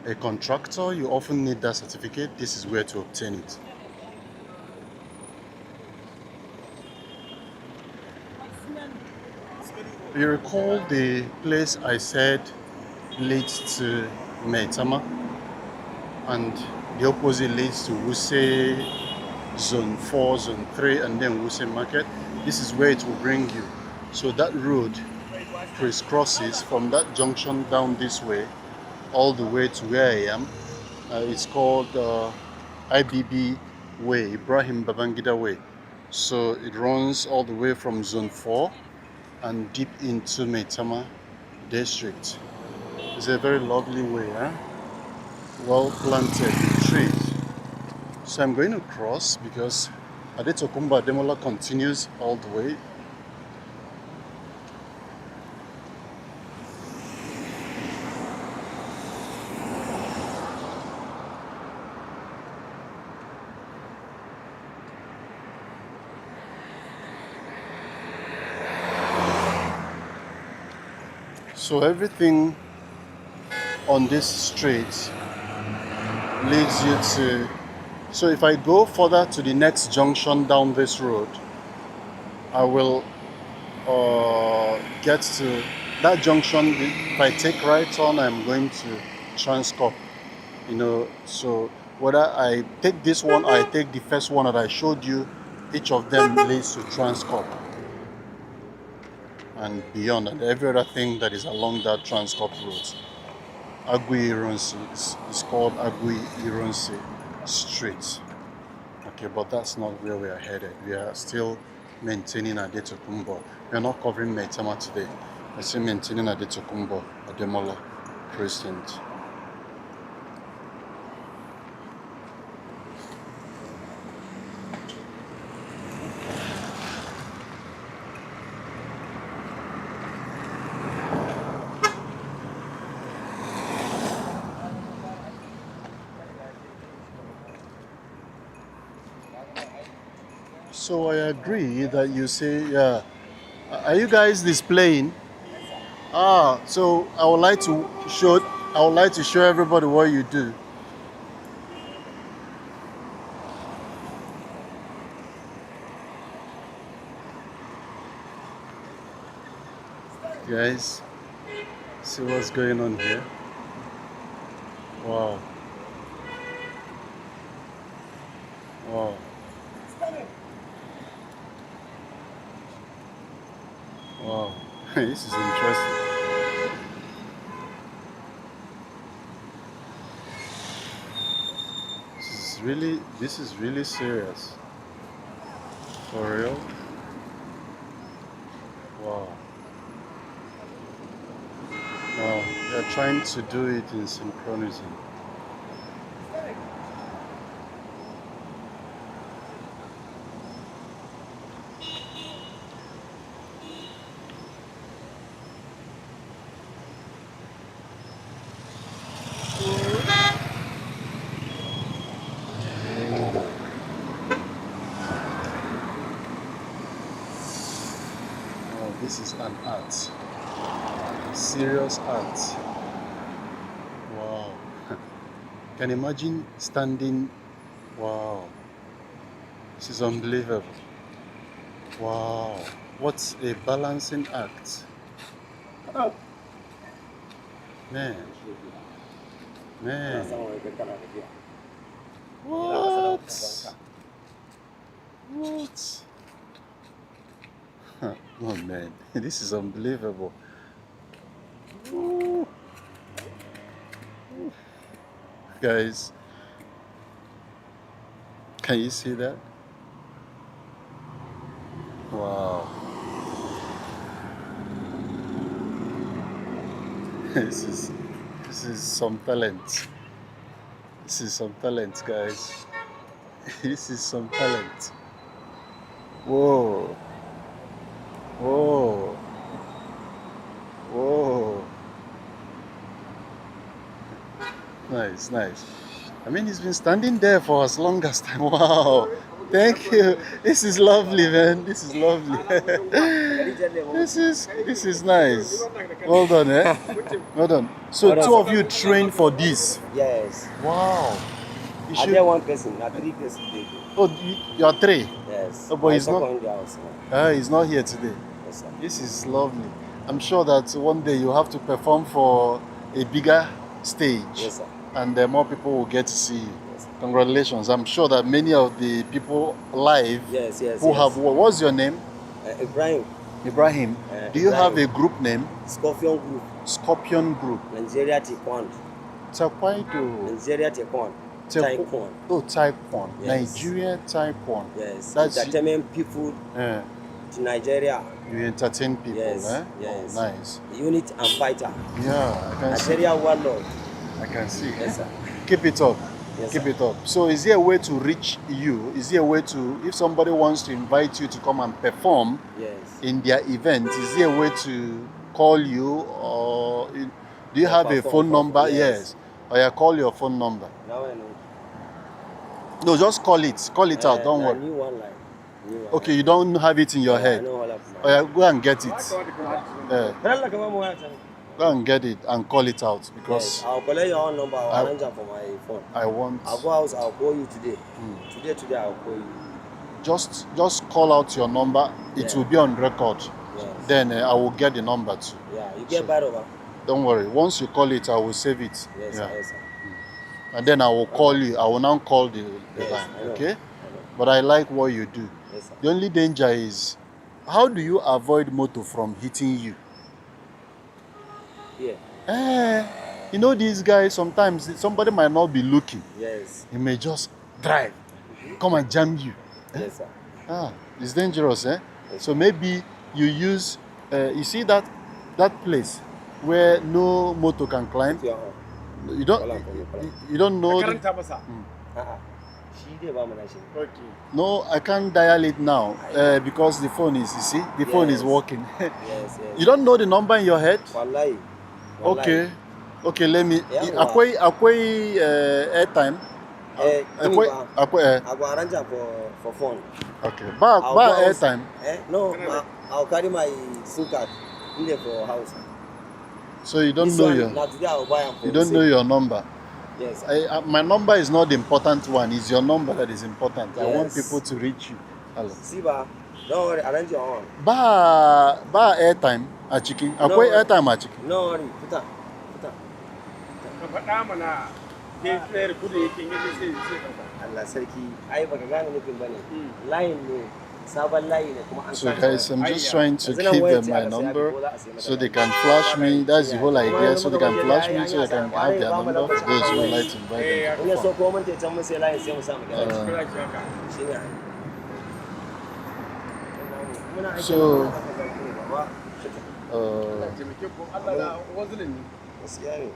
a contractor, you often need that certificate. This is where to obtain it. You recall the place I said leads to Maitama, and the opposite leads to Wuse Zone 4, Zone 3, and then Wuse Market. This is where it will bring you. So that road crisscrosses from that junction down this way all the way to where I am. It's called IBB Way, Ibrahim Babangida Way. So it runs all the way from Zone 4 and deep into Maitama district. It's a very lovely way, huh? Well planted trees. So I'm going to cross because Adetokumba Demola continues all the way. So everything on this street leads you to, so if I go further to the next junction down this road, I will get to that junction. If I take right on, I'm going to Transcorp, so whether I take this one or I take the first one that I showed you, each of them leads to Transcorp and beyond, and every other thing that is along that Transcorp route. Agui Ironsi is called Agui Ironsi Street. Okay, but that's not where we are headed. We are still maintaining Adetokumbo. We are not covering Maitama today. We're still maintaining Adetokumbo, Ademola Precinct. So I agree that you say, yeah. Are you guys displaying? So I would like to show everybody what you do. Guys, see what's going on here. Wow. Wow. Wow. This is interesting. This is really serious. For real? Wow. Wow. They're trying to do it in synchronism. Oh, this is an art. Serious art. Wow. Can you imagine standing? Wow. This is unbelievable. Wow. What's a balancing act? Man. Man. What? What? Oh man, this is unbelievable. Ooh. Guys, can you see that? Wow. This is some talent. This is some talent, guys. This is some talent. Whoa. Whoa. Whoa. Nice, nice. I mean, he's been standing there for as long as time. Wow. Thank you. This is lovely, man. This is lovely. This is nice. Well done, eh? Well done. So two of you trained for this. Yes. Wow. You I should. did one person, not 3 persons. Oh, you are three. Yes. Oh, but he's not. In the house now. He's not here today. Yes, sir. This is lovely. I'm sure that one day you have to perform for a bigger stage. Yes, sir. And more people will get to see you. Yes. Congratulations. I'm sure that many of the people live Yes, yes. who have, what's your name? Ibrahim. Ibrahim. Do you have a group name? Scorpion Group. Scorpion Group. Nigeria Taekwondo. Taekwondo. Nigeria Taekwondo. Taekwondo. Oh, Taekwondo. Yes. Nigeria Taekwondo. Yes. That's entertainment people to Nigeria. You entertain people, Yes. eh? Yes. Oh, nice. Unit and fighter. Yeah, I can see. Nigeria warlord. I can see. Yes, sir. Keep it up. Yes, Keep sir. it up. So is there a way to reach you? Is there a way to, if somebody wants to invite you to come and perform Yes. in their event, is there a way to call you, or do you have a phone number? Yes. Or you call your phone number. Now I know. No, just call it. Call it out. Don't worry. New one line. New one Okay, you don't have it in your line. I head. know all of Oh, yeah, go and get it. Go and get it and call it out, because Yes, I'll collect your own number. I'll arrange it for my phone. I want. I'll go out. I'll call you today. Today, I'll call you. Just call out your number. It Yeah. will be on record. Yes. Then I will get the number too. Yeah, you get So- bad over. Don't worry. Once you call it, I will save it. Yes, Yeah. sir, yes, sir. And then I will call you. I will now call the Yes, line. I know. Okay? I know. But I like what you do. Yes, sir. The only danger is, how do you avoid motor from hitting you? Yeah. You know, these guys, sometimes somebody might not be looking. Yes. He may just drive, come and jam you. Yes, sir. It's dangerous, eh? Yes. So maybe you use, you see that place where no motor can climb. Your own. You don't, you don't know. She did about my nation. No, I can't dial it now because the phone is, you see, the phone is Yes. working. Yes, yes. You don't know the number in your head? Wallahi. Okay. Okay, let me. Yeah, Akwai airtime. I go arrange it for phone. Okay. I'll Ba go out. airtime. No, I'll carry my SIM card in there for house. So you don't This know one, your. now today I'll buy them for You don't know your number. Yes. My number is not the important one. It's your number that is important. I want Yes. people to reach you. Hello. See, ba, don't worry, arrange your own. Ba airtime a chicken. Akwai No. airtime a chicken. No worry, put that. Allah sarki ai baka gane nufin bane layin ne sabon layi ne kuma an So guys, I'm just trying to Yanzu nan give wayar them ce my aka saya number ko za a sai mata so they layi. can flash me. That's the whole idea. So they can flash me, so I can Ware have their ba mu number lambar for those who would wayar. like to invite them to In ya so perform. ko mun can mun sai layin sai mu sa mu gyara shi ne ai. Muna aiki So, da baba. Gaskiya ne.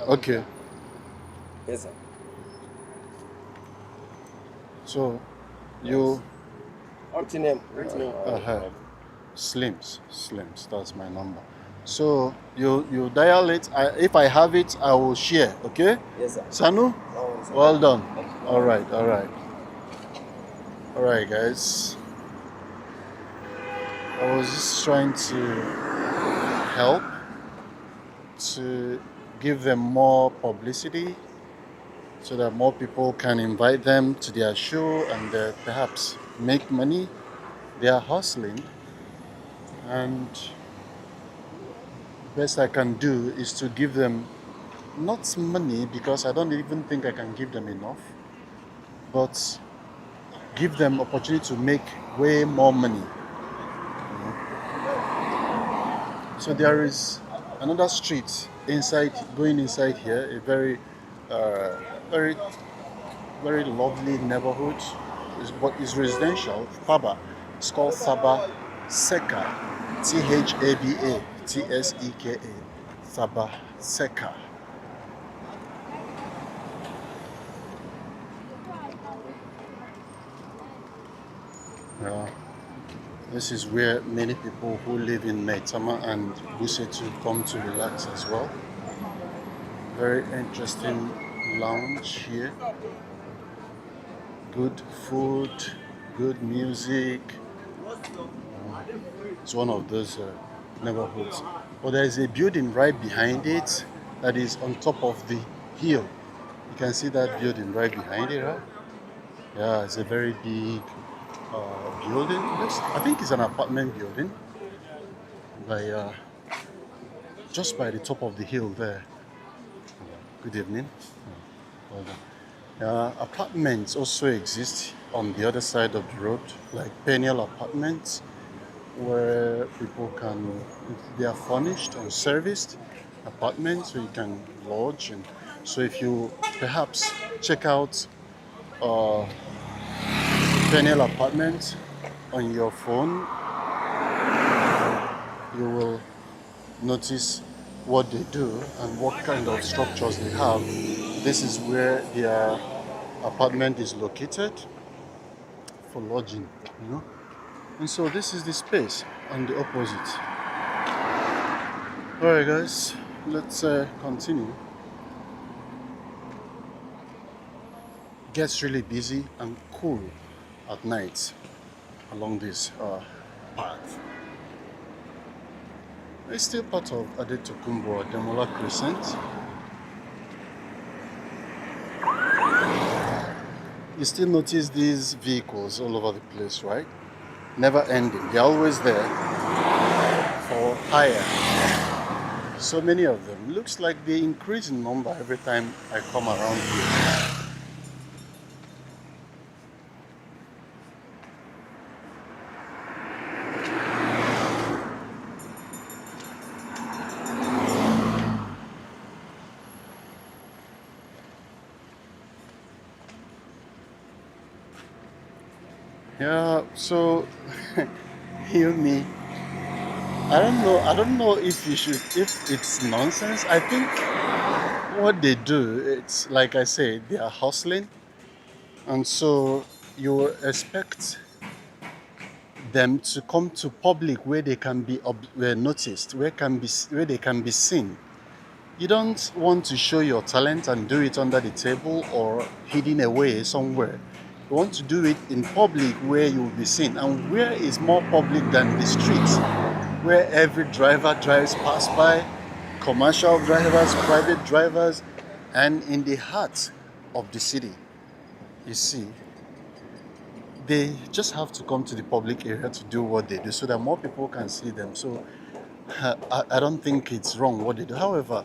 Okay, Yes sir. so you What's your name? Slims, that's my number. So you dial it. If I have it, I will share. Okay, Yes sir. Sanu, Oh, sir. well done. All right, guys. I was just trying to help to give them more publicity so that more people can invite them to their show and perhaps make money. They are hustling, and best I can do is to give them not money, because I don't even think I can give them enough, but give them opportunity to make way more money. So there is another street going inside here, a very very very lovely neighborhood, but it's residential. Thaba. It's called Thaba Seka. Thaba Tseka. Thaba Seka. This is where many people who live in Maitama and Wuse come to relax as well. Very interesting lounge here. Good food, good music. It's one of those neighborhoods. But there is a building right behind it that is on top of the hill. You can see that building right behind it, right? Yeah, it's a very big building. I think it's an apartment building. Just by the top of the hill there. Good evening. Well done. Apartments also exist on the other side of the road, like Peniel apartments, where people they are furnished and serviced apartments, so you can lodge. And so if you perhaps check out Peniel apartments on your phone, you will notice what they do and what kind of structures they have. This is where their apartment is located for lodging, And so this is the space on the opposite. Alright guys, let's continue. Gets really busy and cool at night along this path. It's still part of Adetokunbo Demola Crescent. You still notice these vehicles all over the place, right? Never ending. They're always there for hire. So many of them. Looks like they increase in number every time I come around here. Yeah, so hear me. I don't know if it's nonsense. I think what they do, it's like I say, they are hustling, and so you expect them to come to public where they can be noticed, where they can be seen. You don't want to show your talent and do it under the table or hidden away somewhere. You want to do it in public where you will be seen. And where is more public than the streets, where every driver drives past by, commercial drivers, private drivers, and in the heart of the city. You see, they just have to come to the public area to do what they do so that more people can see them. So I don't think it's wrong what they do. However,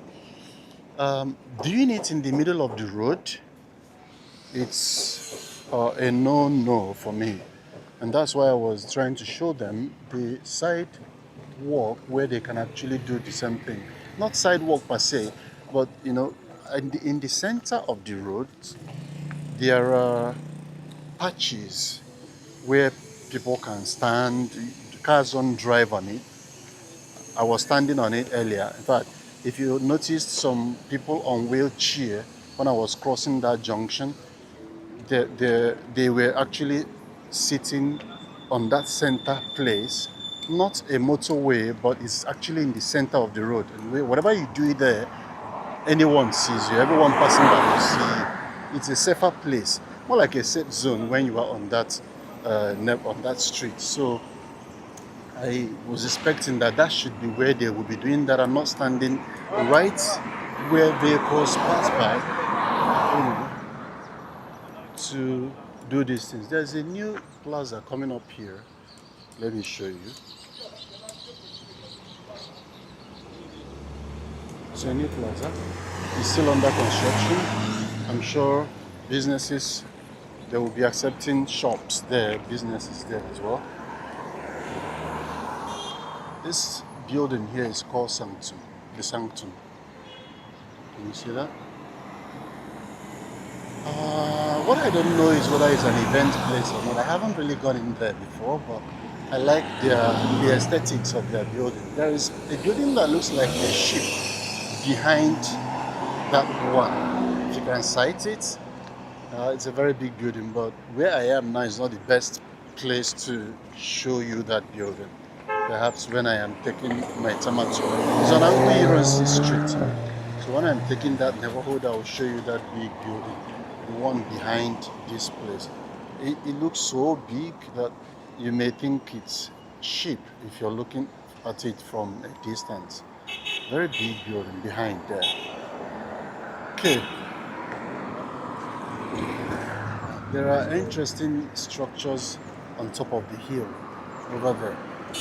Doing it in the middle of the road, it's a no for me. And that's why I was trying to show them the sidewalk where they can actually do the same thing. Not sidewalk per se, but in the center of the road, there are patches where people can stand. Cars don't drive on it. I was standing on it earlier. In fact, if you noticed some people on wheelchair when I was crossing that junction, they were actually sitting on that center place, not a motorway, but it's actually in the center of the road. And whatever you do there, anyone sees you, everyone passing by will see you. It's a safer place, more like a safe zone when you are on that on that street. So I was expecting that should be where they will be doing that. I'm not standing right where vehicles pass by, to do these things. There's a new plaza coming up here. Let me show you. It's a new plaza. It's still under construction. I'm sure businesses, they will be accepting shops there, businesses there as well. This building here is called Sanctum, the Sanctum. Can you see that? What I don't know is whether it's an event place or not. I haven't really gone in there before, but I like the aesthetics of their building. There is a building that looks like a ship behind that one. If you can sight it, it's a very big building, but where I am now is not the best place to show you that building. Perhaps when I am taking my Tamato. It's on Abuja Street. So when I'm taking that neighborhood, I will show you that big building, the one behind this place. It looks so big that you may think it's cheap if you're looking at it from a distance. Very big building behind there. Okay. There are interesting structures on top of the hill over there.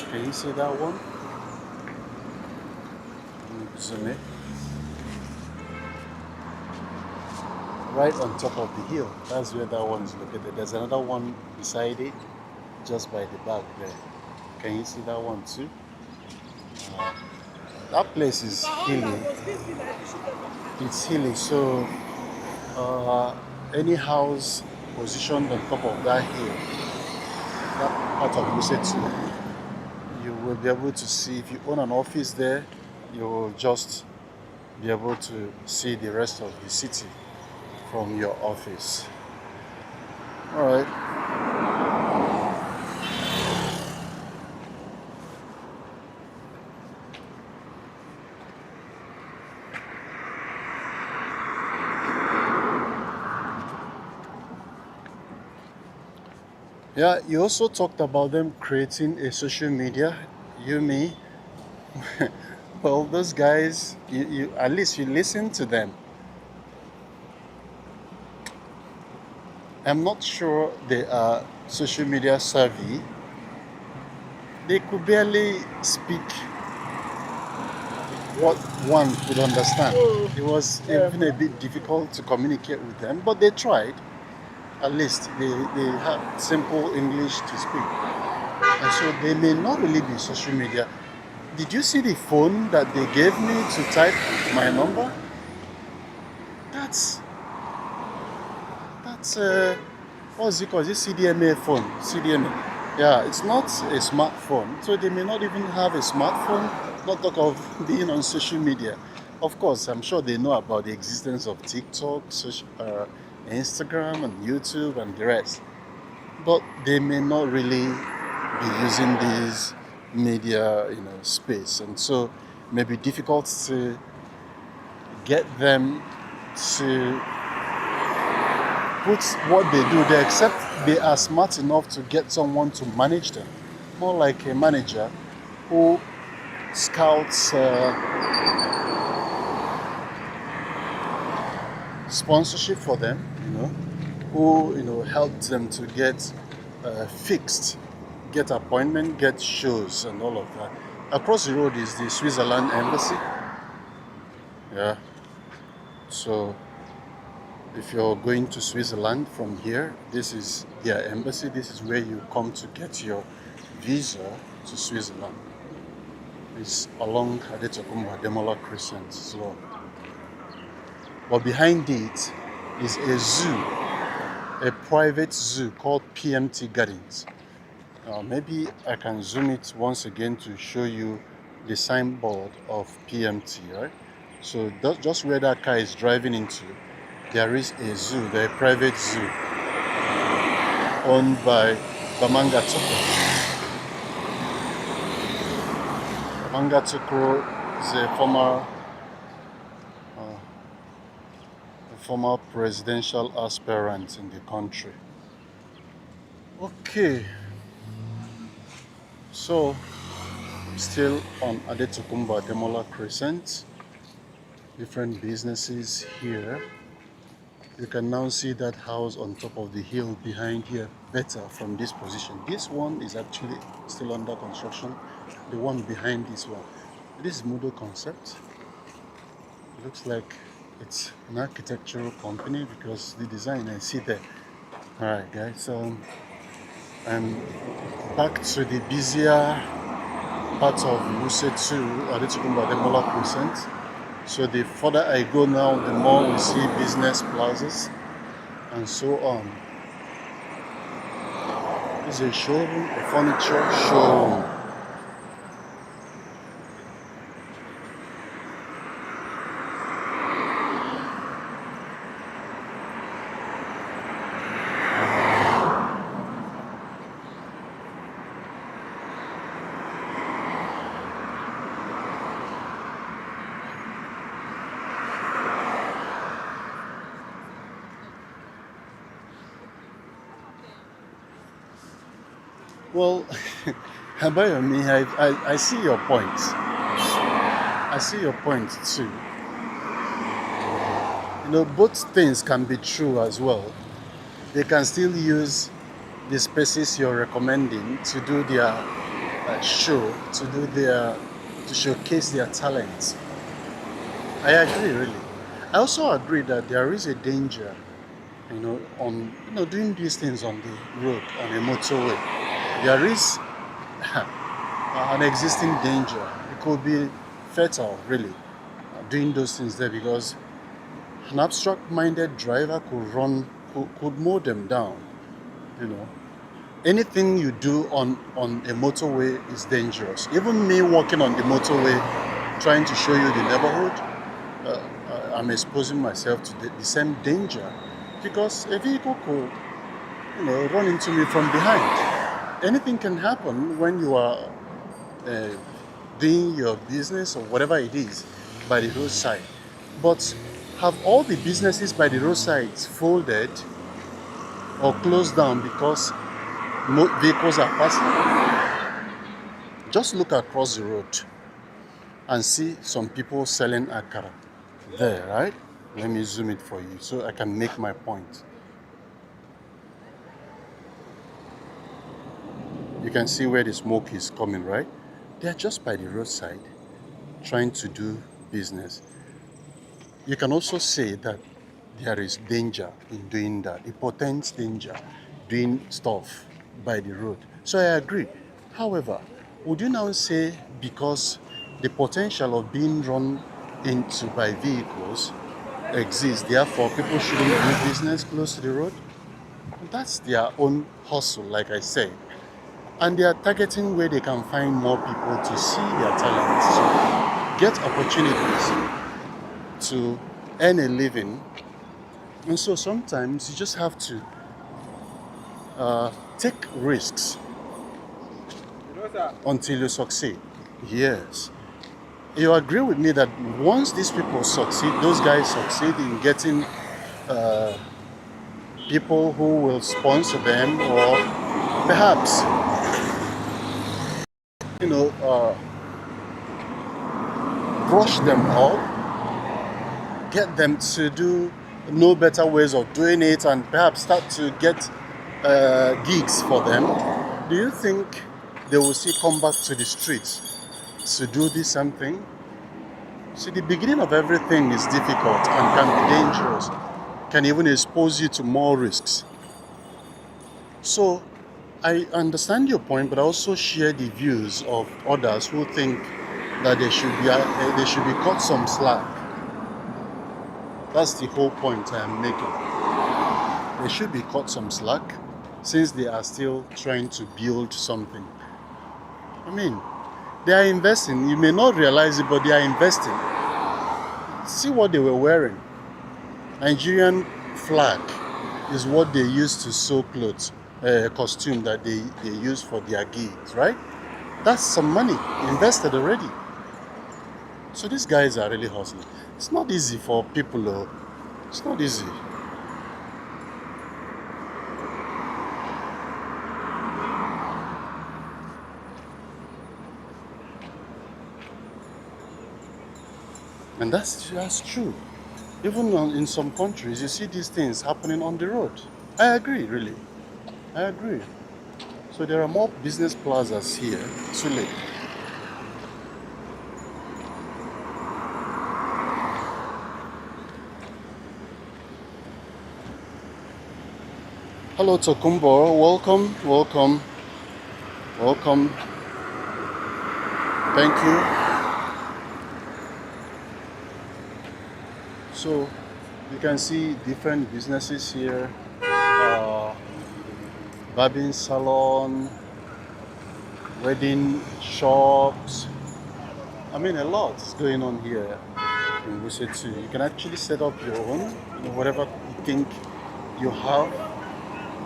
Can you see that one? Zoom in. Right on top of the hill. That's where that one is located. There's another one beside it, just by the back there. Can you see that one too? That place is hilly. It's hilly, so any house positioned on top of that hill, that part of Wuse too, you will be able to see. If you own an office there, you will just be able to see the rest of the city from your office. All right. Yeah, you also talked about them creating a social media. You, me. Well, those guys, you at least you listen to them. I'm not sure they are social media savvy. They could barely speak what one could understand. It was even a bit difficult to communicate with them, but they tried. At least they have simple English to speak. And so they may not really be social media. Did you see the phone that they gave me to type my number? That's what's it called? Is it CDMA phone? CDMA. Yeah, it's not a smartphone. So they may not even have a smartphone, not talk of being on social media. Of course, I'm sure they know about the existence of TikTok, Instagram and YouTube and the rest. But they may not really be using this media, space. And so it may be difficult to get them to put what they do there, except they are smart enough to get someone to manage them. More like a manager who scouts sponsorship for them, who helps them to get fixed, get appointment, get shows and all of that. Across the road is the Switzerland embassy. Yeah. So if you're going to Switzerland from here, this is their embassy. This is where you come to get your visa to Switzerland. It's along Adetokunbo Ademola Crescent. So, but behind it is a zoo, a private zoo called PMT Gardens. Maybe I can zoom it once again to show you the signboard of PMT, right? So just where that car is driving into, there is a zoo, a private zoo owned by Bamanga Toko. Bamanga Toko is a former presidential aspirant in the country. Okay, so still on Adetokunbo Ademola Crescent, different businesses here. You can now see that house on top of the hill behind here better from this position. This one is actually still under construction. The one behind this one. This is Modo Concept. It looks like it's an architectural company because the design I see there. Alright guys, I'm back to the busier part of Wuse 2 Adetokunbo Ademola Crescent. So the further I go now, the more we see business plazas and so on. This is a showroom, a furniture showroom. Well, Habayomi, I see your point. I see your point too. You know, both things can be true as well. They can still use the spaces you're recommending to do their show, to showcase their talents. I agree, really. I also agree that there is a danger, doing these things on the road, on a motorway. There is an existing danger. It could be fatal, really, doing those things there because an abstract-minded driver could mow them down. Anything you do on a motorway is dangerous. Even me walking on the motorway, trying to show you the neighborhood, I'm exposing myself to the same danger because a vehicle could, run into me from behind. Anything can happen when you are doing your business or whatever it is by the roadside. But have all the businesses by the roadsides folded or closed down because vehicles are passing? Just look across the road and see some people selling akara there, right? Let me zoom it for you so I can make my point. You can see where the smoke is coming, right? They're just by the roadside trying to do business. You can also say that there is danger in doing that, a potent danger doing stuff by the road. So I agree. However, would you now say because the potential of being run into by vehicles exists, therefore people shouldn't do business close to the road? That's their own hustle, like I said. And they are targeting where they can find more people to see their talents, to get opportunities to earn a living. And so sometimes you just have to take risks until you succeed. Yes. You agree with me that once these people succeed, those guys succeed in getting people who will sponsor them or perhaps brush them up, get them to know better ways of doing it and perhaps start to get gigs for them. Do you think they will still come back to the streets to do this same thing? See, the beginning of everything is difficult and can be dangerous, can even expose you to more risks. So, I understand your point, but I also share the views of others who think that they should be cut some slack. That's the whole point I am making. They should be cut some slack since they are still trying to build something. I mean, they are investing. You may not realize it, but they are investing. See what they were wearing. Nigerian flag is what they use to sew clothes, costume that they use for their gigs, right? That's some money invested already. So these guys are really hustling. It's not easy for people, though. It's not easy. And that's true. Even in some countries, you see these things happening on the road. I agree, really. I agree. So there are more business plazas here, Sule. Hello, Tokumbo. Welcome, welcome, welcome. Thank you. So you can see different businesses here. Barbing salon, wedding shops. I mean, a lot is going on here in Wuse too. You can actually set up your own, whatever you think you have.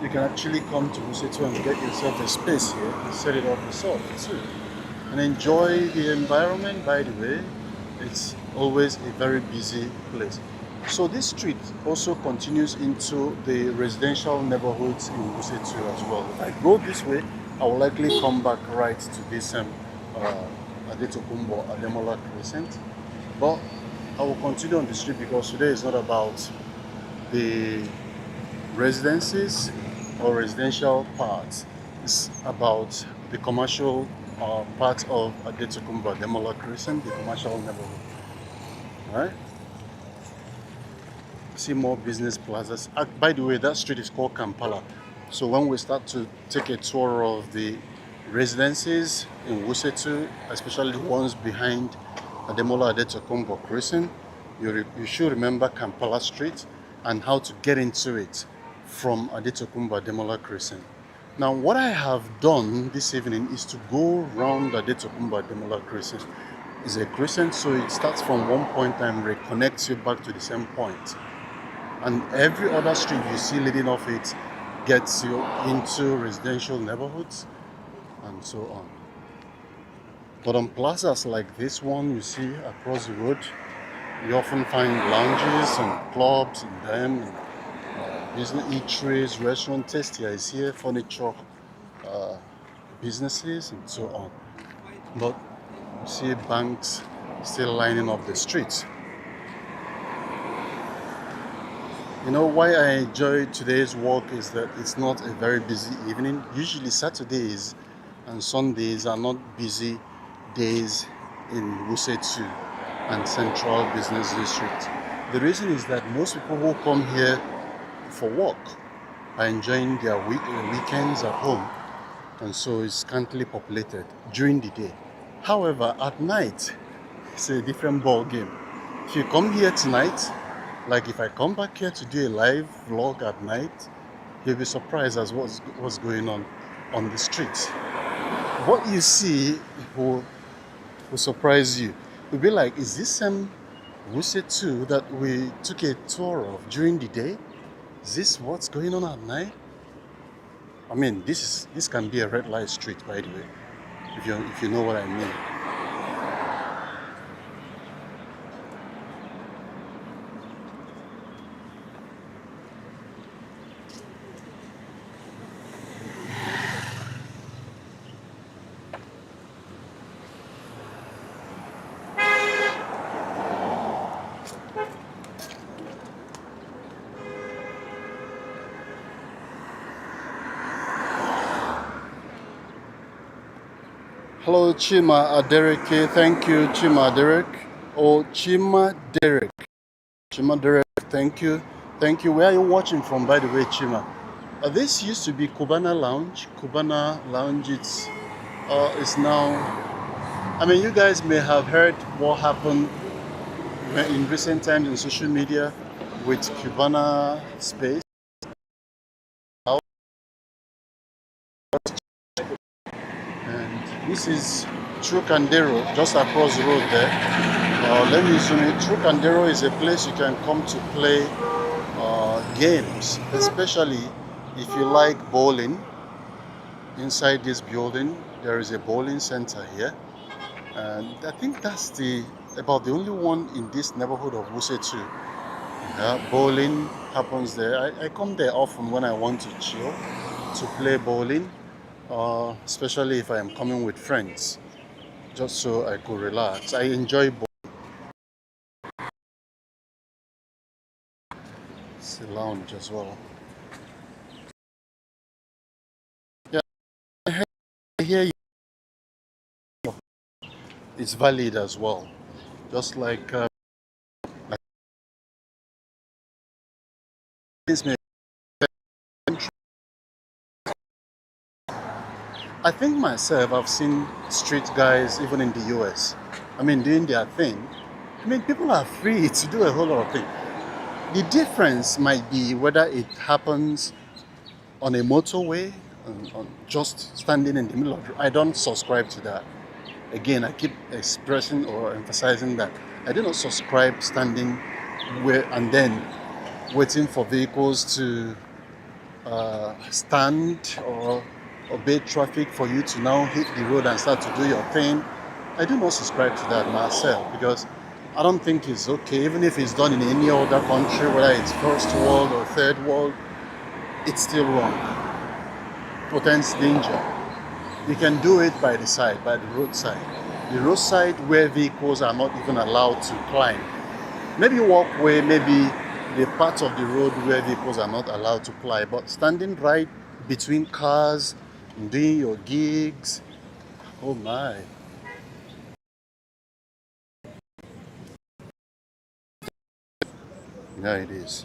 You can actually come to Wuse too and get yourself a space here and set it up yourself too. And enjoy the environment, by the way. It's always a very busy place. So this street also continues into the residential neighborhoods in Wuse too as well. If I go this way, I will likely come back right to this Adetokumbo Ademola Crescent. But I will continue on the street because today is not about the residences or residential parts. It's about the commercial part of Adetokumbo Ademola Crescent, the commercial neighborhood. Alright? See more business plazas. By the way, that street is called Kampala. So when we start to take a tour of the residences in Wuse too, especially the ones behind Ademola Adetokumbo Crescent, you should remember Kampala Street and how to get into it from Adetokumbo Ademola Crescent. Now, what I have done this evening is to go around Adetokumbo Ademola Crescent. It's a crescent, so it starts from one point and reconnects you back to the same point. And every other street you see leading off it gets you into residential neighborhoods and so on. But on plazas like this one you see across the road, you often find lounges and clubs in them, and business eateries, restaurant. Tastia is here, furniture businesses and so on. But you see banks still lining up the streets. You know why I enjoy today's walk is that it's not a very busy evening. Usually Saturdays and Sundays are not busy days in Wuse 2 and Central Business District. The reason is that most people who come here for work are enjoying their weekends at home, and so it's scantily populated during the day. However, at night, it's a different ball game. If you come here tonight, like if I come back here to do a live vlog at night, you'll be surprised as what's going on the streets. What you see will surprise you. You'll be like, is this Wuse 2 that we took a tour of during the day? Is this what's going on at night? I mean, this can be a red light street, by the way, if you know what I mean. Hello, Chima Adereke. Thank you, Chima Aderek. Oh, Chima Derek. Chima Derek, thank you. Thank you. Where are you watching from, by the way, Chima? This used to be Cubana Lounge. Cubana Lounge, it's now. I mean, you guys may have heard what happened in recent times in social media with Cubana Space. And this is Trucandero, just across the road there. Let me zoom in. Trucandero is a place you can come to play games, especially if you like bowling. Inside this building, there is a bowling center here, and I think that's about the only one in this neighborhood of Wuse too. Bowling happens there. I come there often when I want to chill, to play bowling, especially if I am coming with friends, just so I could relax. I enjoy bowling. It's a lounge as well. Yeah, I hear you. It's valid as well. Just like this may I think myself, I've seen street guys even in the US. I mean, doing their thing. I mean, people are free to do a whole lot of things. The difference might be whether it happens on a motorway, on just standing in the middle of. I don't subscribe to that. Again, I keep expressing or emphasizing that I do not subscribe standing where and then waiting for vehicles to stand or obey traffic for you to now hit the road and start to do your thing. I do not subscribe to that myself because I don't think it's okay, even if it's done in any other country, whether it's first world or third world, it's still wrong. Portends danger. You can do it by the side, by the roadside. The roadside where vehicles are not even allowed to climb. Maybe walkway, maybe the part of the road where vehicles are not allowed to ply, but standing right between cars, doing your gigs, oh my. Yeah, it is.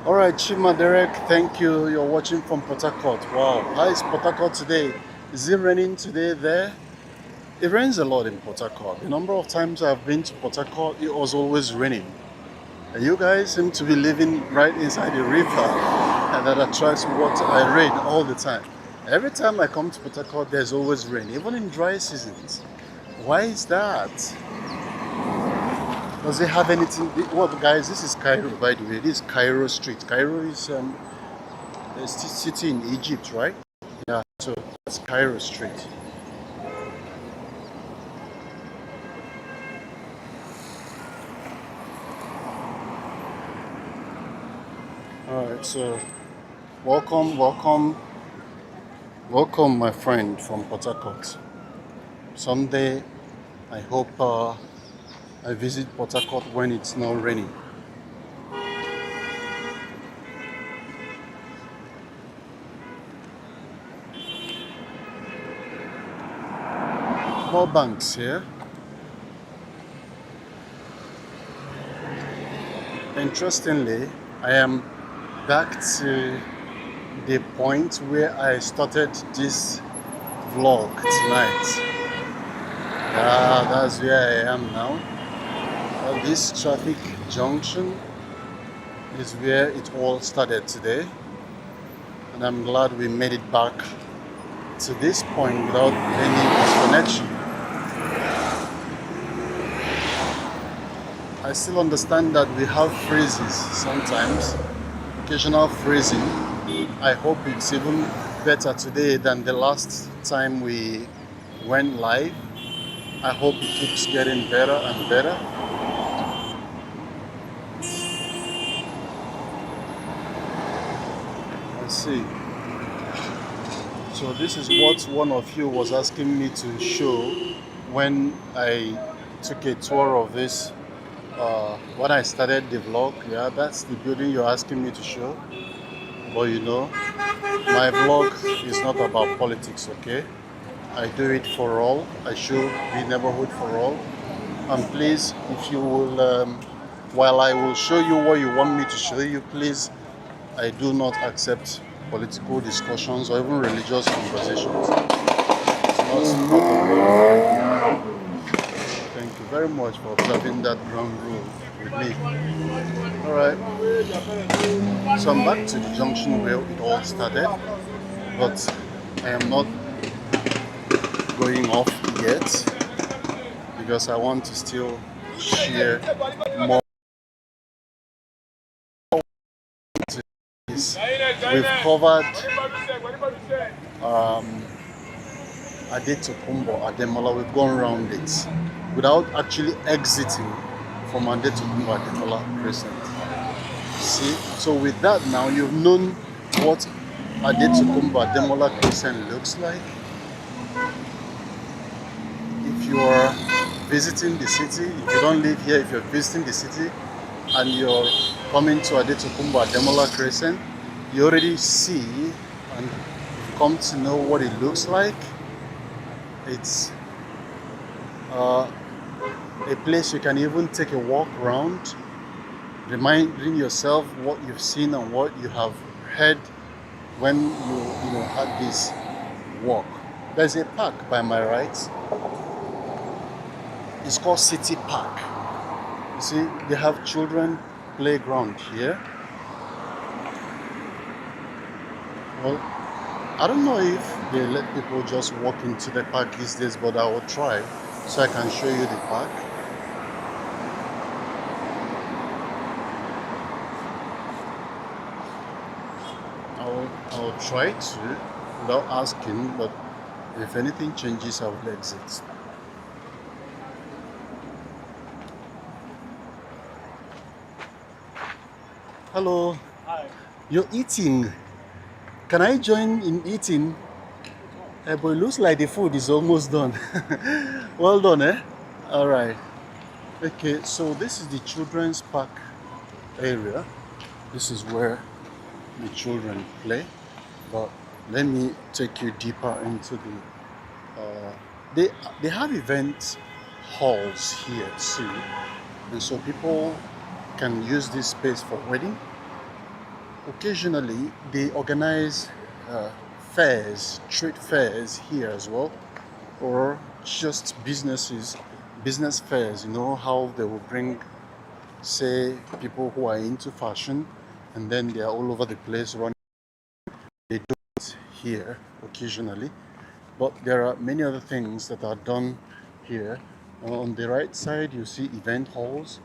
All right, Chima Derek, thank you. You're watching from Port Harcourt. Wow, how is Port Harcourt today? Is it raining today there? It rains a lot in Port Harcourt. The number of times I've been to Port Harcourt, it was always raining. And you guys seem to be living right inside the river, and that attracts water and rain all the time. Every time I come to Port Harcourt, there's always rain, even in dry seasons. Why is that? Does it have anything? Well, guys, this is Cairo, by the way. This is Cairo Street. Cairo is a city in Egypt, right? Yeah, so that's Cairo Street. All right, so welcome, my friend from Port Harcourt. Someday, I hope I visit Port Harcourt when it's not raining. More banks here. Interestingly, I am back to the point where I started this vlog tonight. That's where I am now. This traffic junction is where it all started today, and I'm glad we made it back to this point without any disconnection. I still understand that we have freezes sometimes, occasional freezing, I hope it's even better today than the last time we went live. I hope it keeps getting better and better. Let's see. So this is what one of you was asking me to show when I took a tour of this. When I started the vlog, yeah, that's the building you're asking me to show. But you know, my vlog is not about politics, okay? I do it for all. I show the neighborhood for all. And please, if you will, while I will show you what you want me to show you, please, I do not accept political discussions or even religious conversations. It's not part of it. Thank you very much for observing that ground rule with me. Alright, so I'm back to the junction where it all started, but I am not going off yet because I want to still share more. We've covered Adetokunbo, Ademola. We've gone around it without actually exiting from Adetokunbo, Ademola Crescent. See, so with that now you've known what Adetokunbo, Ademola Crescent looks like. If you are visiting the city, if you don't live here, if you're visiting the city and you're coming to Adetokunbo, Ademola Crescent, you already see and come to know what it looks like. It's a place you can even take a walk around, reminding yourself what you've seen and what you have heard when you had this walk. There's a park by my right. It's called City Park. You see, they have children playground here. Well, I don't know if they let people just walk into the park these days, but I will try so I can show you the park. I'll try to without asking, but if anything changes, I will exit. Hello. Hi. You're eating. Can I join in eating? But it looks like the food is almost done. Well done, eh? All right. Okay, so this is the children's park area. This is where the children play. But let me take you deeper into the. They have event halls here too, and so people can use this space for wedding. Occasionally, they organize fairs, trade fairs here as well, or just business fairs. You know how they will bring, say, people who are into fashion, and then they are all over the place running. They do it here occasionally, but there are many other things that are done here. On the right side, you see event halls.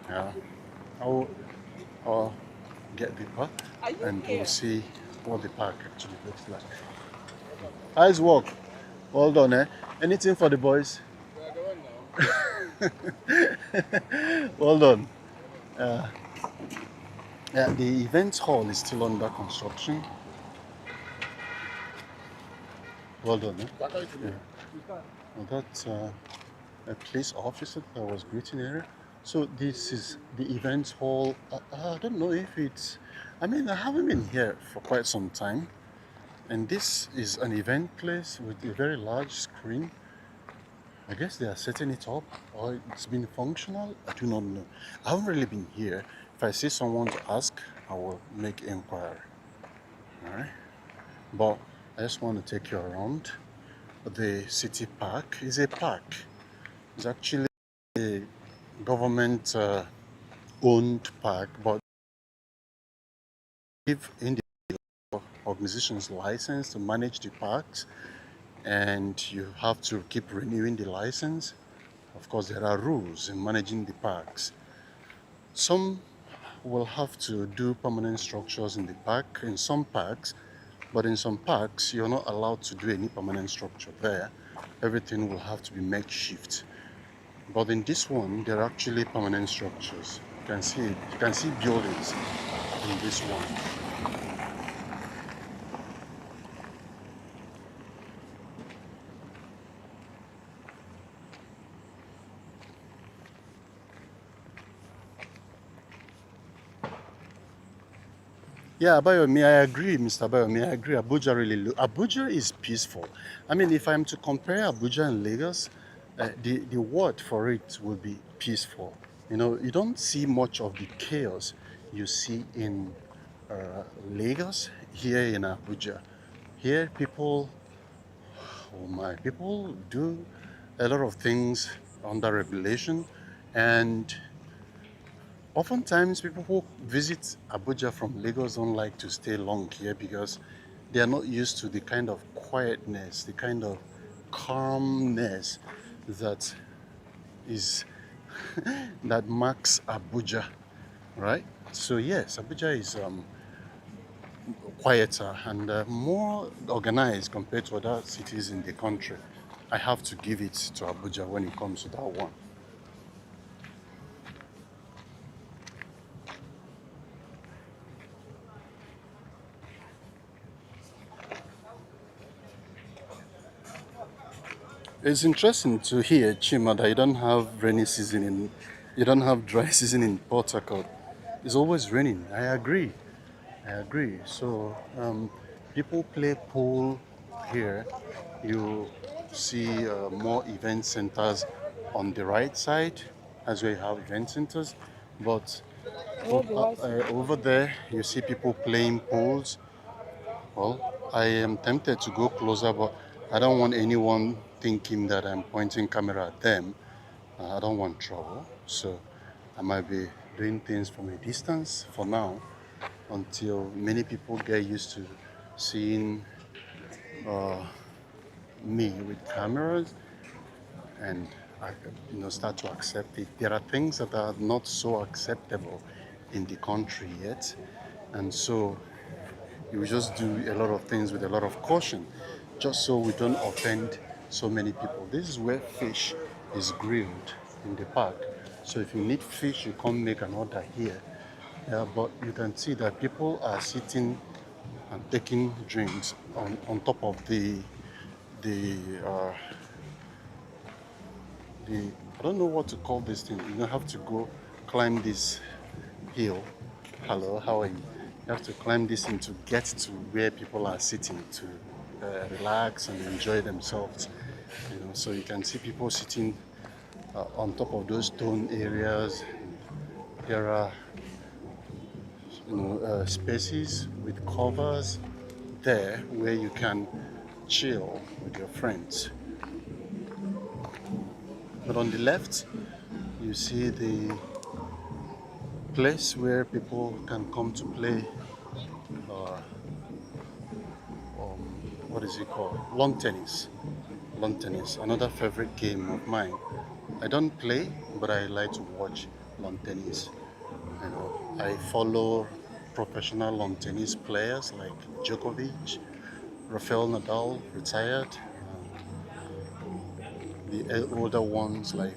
Yeah, I'll get deeper and we'll see what the park actually looks like. Nice walk. Well done, eh? Anything for the boys? Well done. Yeah, the events hall is still under construction. Well done, eh? Yeah. Well, that's a police officer that was greeting area. So this is the events hall. I don't know if it's. I mean, I haven't been here for quite some time, and this is an event place with a very large screen. I guess they are setting it up, or it's been functional. I do not know. I haven't really been here. If I see someone to ask, I will make inquiry. All right, but I just want to take you around. The city park is a park. It's actually a government owned park, but give individual organizations license to manage the parks, and you have to keep renewing the license. Of course, there are rules in managing the parks. Some will have to do permanent structures in the park, in some parks, but in some parks, you're not allowed to do any permanent structure there. Everything will have to be makeshift. But in this one, they're actually permanent structures. You can see it. You can see buildings in this one. Yeah, Abayomi, I agree, Mr. Abayomi, I agree. Abuja is peaceful. I mean, if I'm to compare Abuja and Lagos, the word for it will be peaceful. You know, you don't see much of the chaos you see in Lagos here in Abuja. Here, people do a lot of things under regulation, and oftentimes, people who visit Abuja from Lagos don't like to stay long here because they are not used to the kind of quietness, the kind of calmness that is that marks Abuja, right? So yes, Abuja is quieter and more organized compared to other cities in the country. I have to give it to Abuja when it comes to that one. It's interesting to hear, Chima, that you don't have rainy season in, you don't have dry season in Port Harcourt. It's always raining. I agree. I agree. So people play pool here. You see more event centers on the right side, as we have event centers. But over there, you see people playing pools. Well, I am tempted to go closer, but I don't want anyone thinking that I'm pointing camera at them. I don't want trouble, so I might be doing things from a distance for now until many people get used to seeing uh, me with cameras and I, start to accept it. There are things that are not so acceptable in the country yet, and so you just do a lot of things with a lot of caution, just so we don't offend so many people. This is where fish is grilled in the park. So if you need fish, you come make an order here. But you can see that people are sitting and taking drinks on top of the uh, the I don't know what to call this thing. You have to go climb this hill. Hello, how are you? You have to climb this thing to get to where people are sitting to relax and enjoy themselves. So you can see people sitting on top of those stone areas. There are spaces with covers there where you can chill with your friends. But on the left, you see the place where people can come to play what is it called? Lawn tennis. Lawn tennis, another favorite game of mine. I don't play, but I like to watch lawn tennis. I follow professional lawn tennis players like Djokovic, Rafael Nadal, retired. The older ones like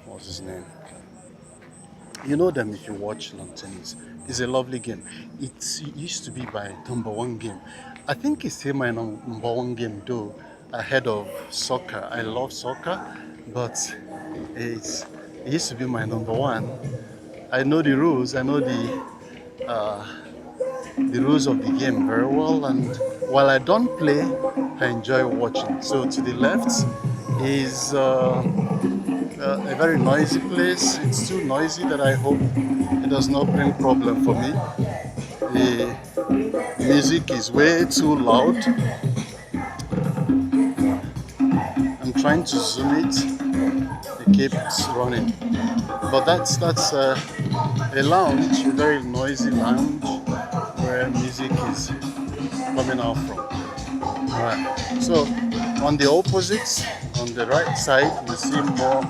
what's his name? You know them if you watch lawn tennis. It's a lovely game. It used to be my number one game. I think it's still my number one game though, ahead of soccer. I love soccer, but it used to be my number one. I know the rules. I know the rules of the game very well, and while I don't play, I enjoy watching. So to the left is a very noisy place. It's too noisy that I hope it does not bring problem for me. The music is way too loud. I'm trying to zoom it. It keeps running. But that's a lounge, a very noisy lounge where music is coming out from. Alright. So on the opposite, on the right side, you see more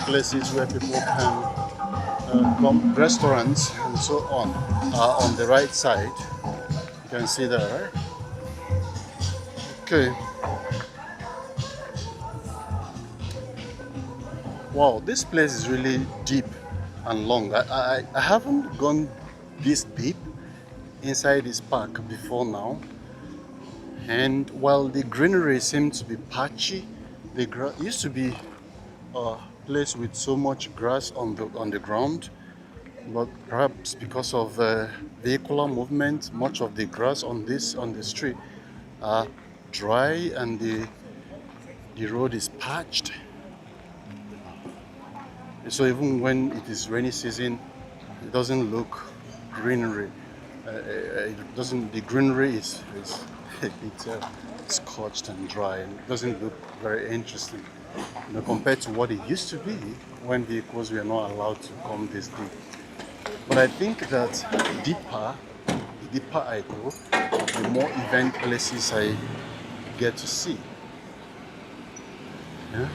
places where people can restaurants and so on are on the right side. You can see that, right? Okay. Wow, this place is really deep and long. I haven't gone this deep inside this park before now. And while the greenery seems to be patchy, used to be a place with so much grass on the ground, but perhaps because of vehicular movement, much of the grass on the street are dry and the road is patched. So even when it is rainy season, it doesn't look greenery. It doesn't. The greenery is it's scorched and dry, and it doesn't look very interesting. Compared to what it used to be when vehicles were not allowed to come this deep. But I think that deeper, the deeper I go, the more event places I get to see. Yeah?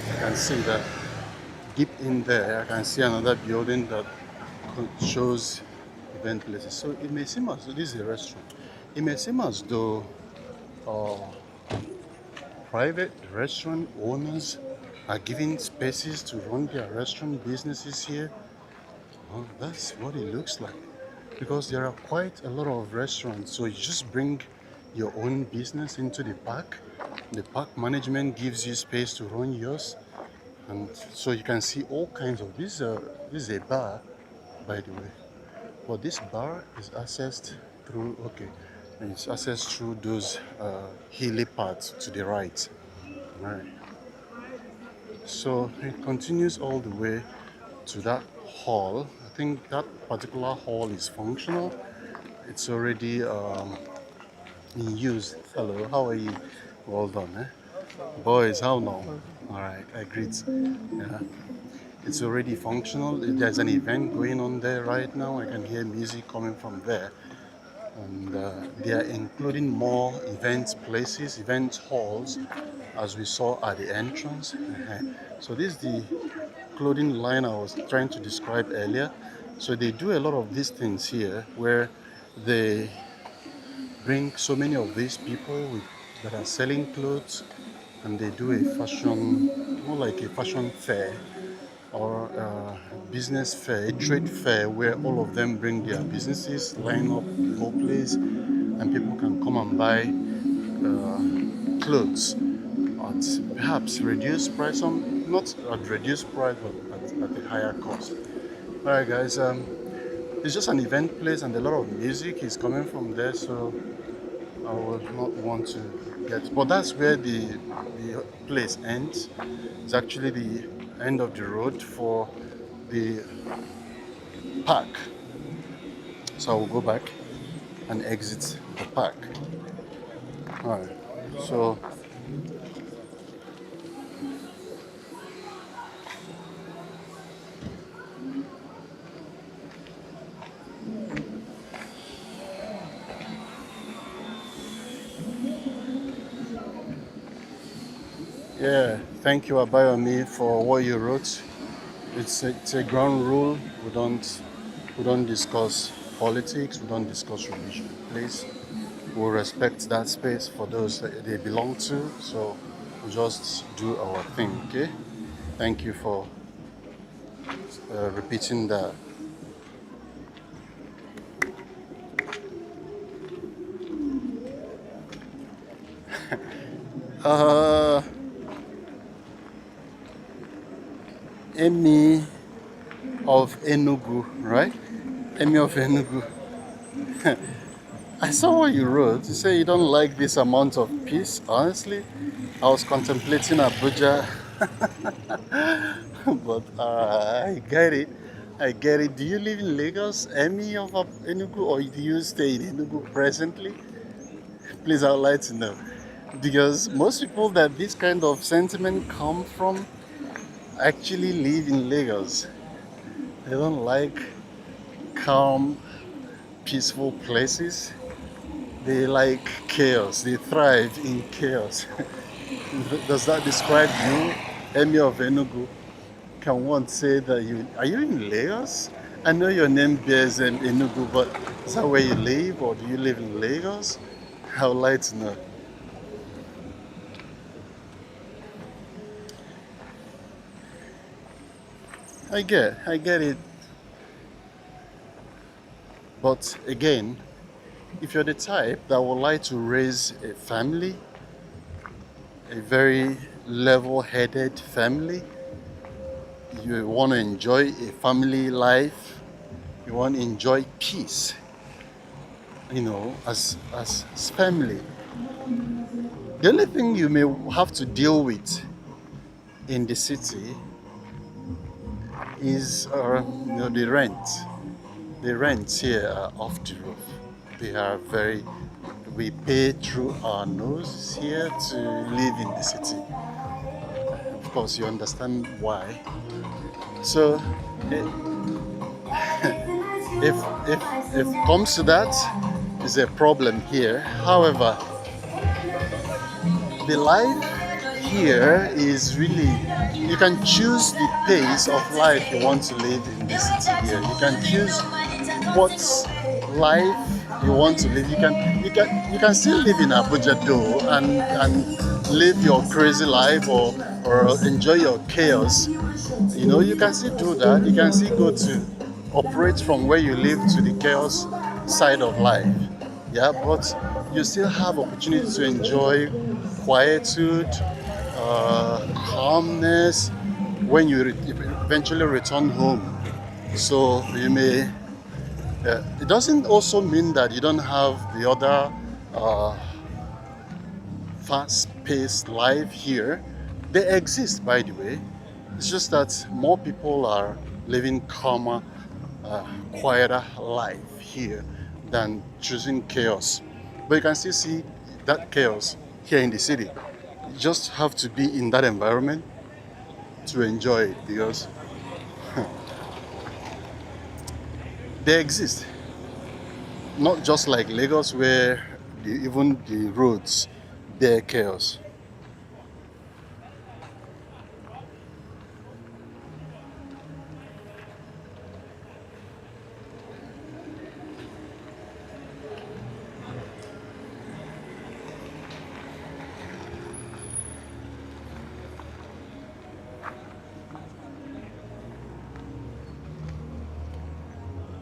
I can see that deep in there, I can see another building that shows event places. So it may seem as though this is a restaurant. It may seem as though uh, private restaurant owners are given spaces to run their restaurant businesses here. Well, that's what it looks like. Because there are quite a lot of restaurants. So you just bring your own business into the park. The park management gives you space to run yours. And so you can see all kinds of this is a bar, by the way. But this bar is accessed through it's accessed through those hilly paths to the right. Right. So it continues all the way to that hall. I think that particular hall is functional. It's already in use. Hello, how are you? Well done, eh? Boys, how now? All right, I greet. Yeah. It's already functional. There's an event going on there right now. I can hear music coming from there. And they are including more event places, event halls, as we saw at the entrance. So this is the clothing line I was trying to describe earlier. So they do a lot of these things here where they bring so many of these people that are selling clothes, and they do a fashion, more like a fashion fair or a business fair, a trade fair where all of them bring their businesses, line up the whole place, and people can come and buy clothes at perhaps reduced price, not at reduced price, but at a higher cost. All right, guys, it's just an event place, and a lot of music is coming from there, so I would not want to get. But that's where the place ends. It's actually the end of the road for the park. So I will go back and exit the park. All right. So yeah, thank you, Abayomi, for what you wrote. It's a ground rule. We don't discuss politics. We don't discuss religion. Please, we'll respect that space for those that they belong to. So we just do our thing. Okay. Thank you for repeating that. Uh, Emi of Enugu, right? Emi of Enugu. I saw what you wrote. You say you don't like this amount of peace. Honestly, I was contemplating Abuja, but I get it. I get it. Do you live in Lagos, Emi of Enugu, or do you stay in Enugu presently? Please, I would like to know. Because most people that this kind of sentiment come from actually live in Lagos. They don't like calm, peaceful places. They like chaos. They thrive in chaos. Does that describe you, Emi of Enugu? can one say that you in Lagos? I know your name bears Enugu, but is that where you live, or do you live in Lagos? I would like to know. I get it. But again, if you're the type that would like to raise a family, a very level-headed family, you want to enjoy a family life, you want to enjoy peace, as family. The only thing you may have to deal with in the city is the rent. The rents here are off the roof. They are very. We pay through our nose here to live in the city. Of course, you understand why. So, if if if comes to that, is a problem here. However, the life here is really, you can choose the pace of life you want to live in the city here. You can choose what life you want to live. You can still live in Abuja though, and live your crazy life, or enjoy your chaos. You can still do that. You can still go to operate from where you live to the chaos side of life. Yeah, but you still have opportunity to enjoy quietude, calmness when you eventually return home. So you may. It doesn't also mean that you don't have the other uh, fast-paced life here. They exist, by the way. It's just that more people are living calmer, quieter life here than choosing chaos. But you can still see that chaos here in the city. You just have to be in that environment to enjoy it, because they exist. Not just like Lagos, where even the roads, they're chaos.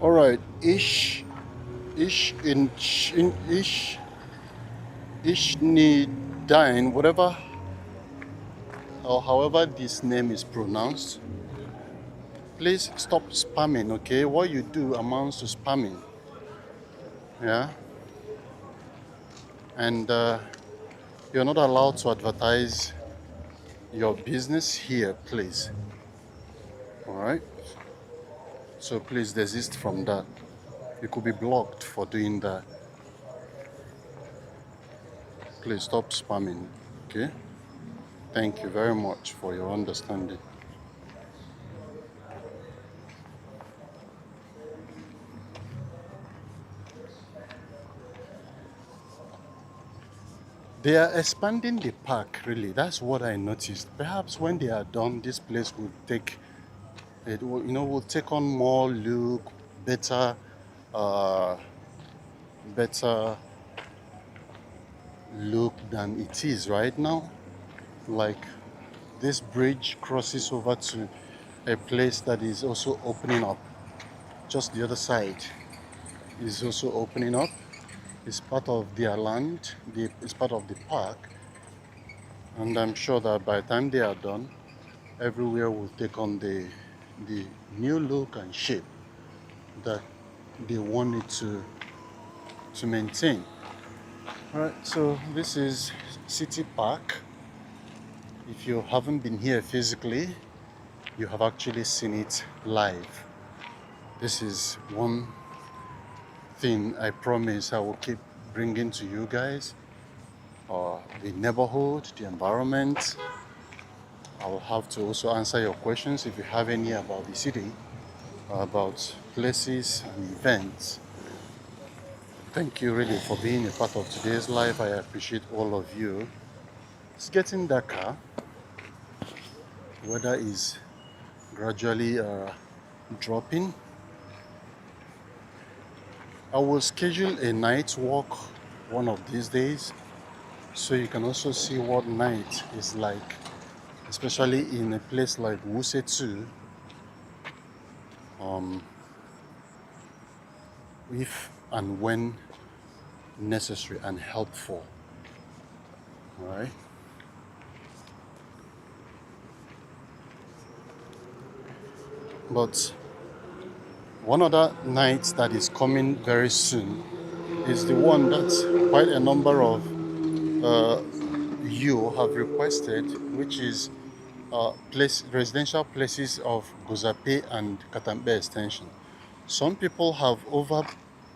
All right, Ishnidine, whatever or however this name is pronounced, please stop spamming, okay? What you do amounts to spamming, yeah? And you're not allowed to advertise your business here, please. All right? So please desist from that. You could be blocked for doing that. Please stop spamming, okay? Thank you very much for your understanding. They are expanding the park, really. That's what I noticed. Perhaps when they are done, this place will take on more look, better, uh, better look than it is right now. Like, this bridge crosses over to a place that is also opening up. Just the other side is also opening up. It's part of their land. It's part of the park. And I'm sure that by the time they are done, everywhere will take on the new look and shape that they want it to maintain. All right, so this is City Park. If you haven't been here physically, you have actually seen it live. This is one thing I promise I will keep bringing to you guys. The neighborhood, the environment. I will have to also answer your questions if you have any about the city, about places and events. Thank you really for being a part of today's life. I appreciate all of you. It's getting darker. Weather is gradually dropping. I will schedule a night walk one of these days so you can also see what night is like, especially in a place like Wuse too. If and when necessary and helpful. All right. But one other night that is coming very soon is the one that quite a number of you have requested, which is residential places of Gozape and Katambe extension. Some people have over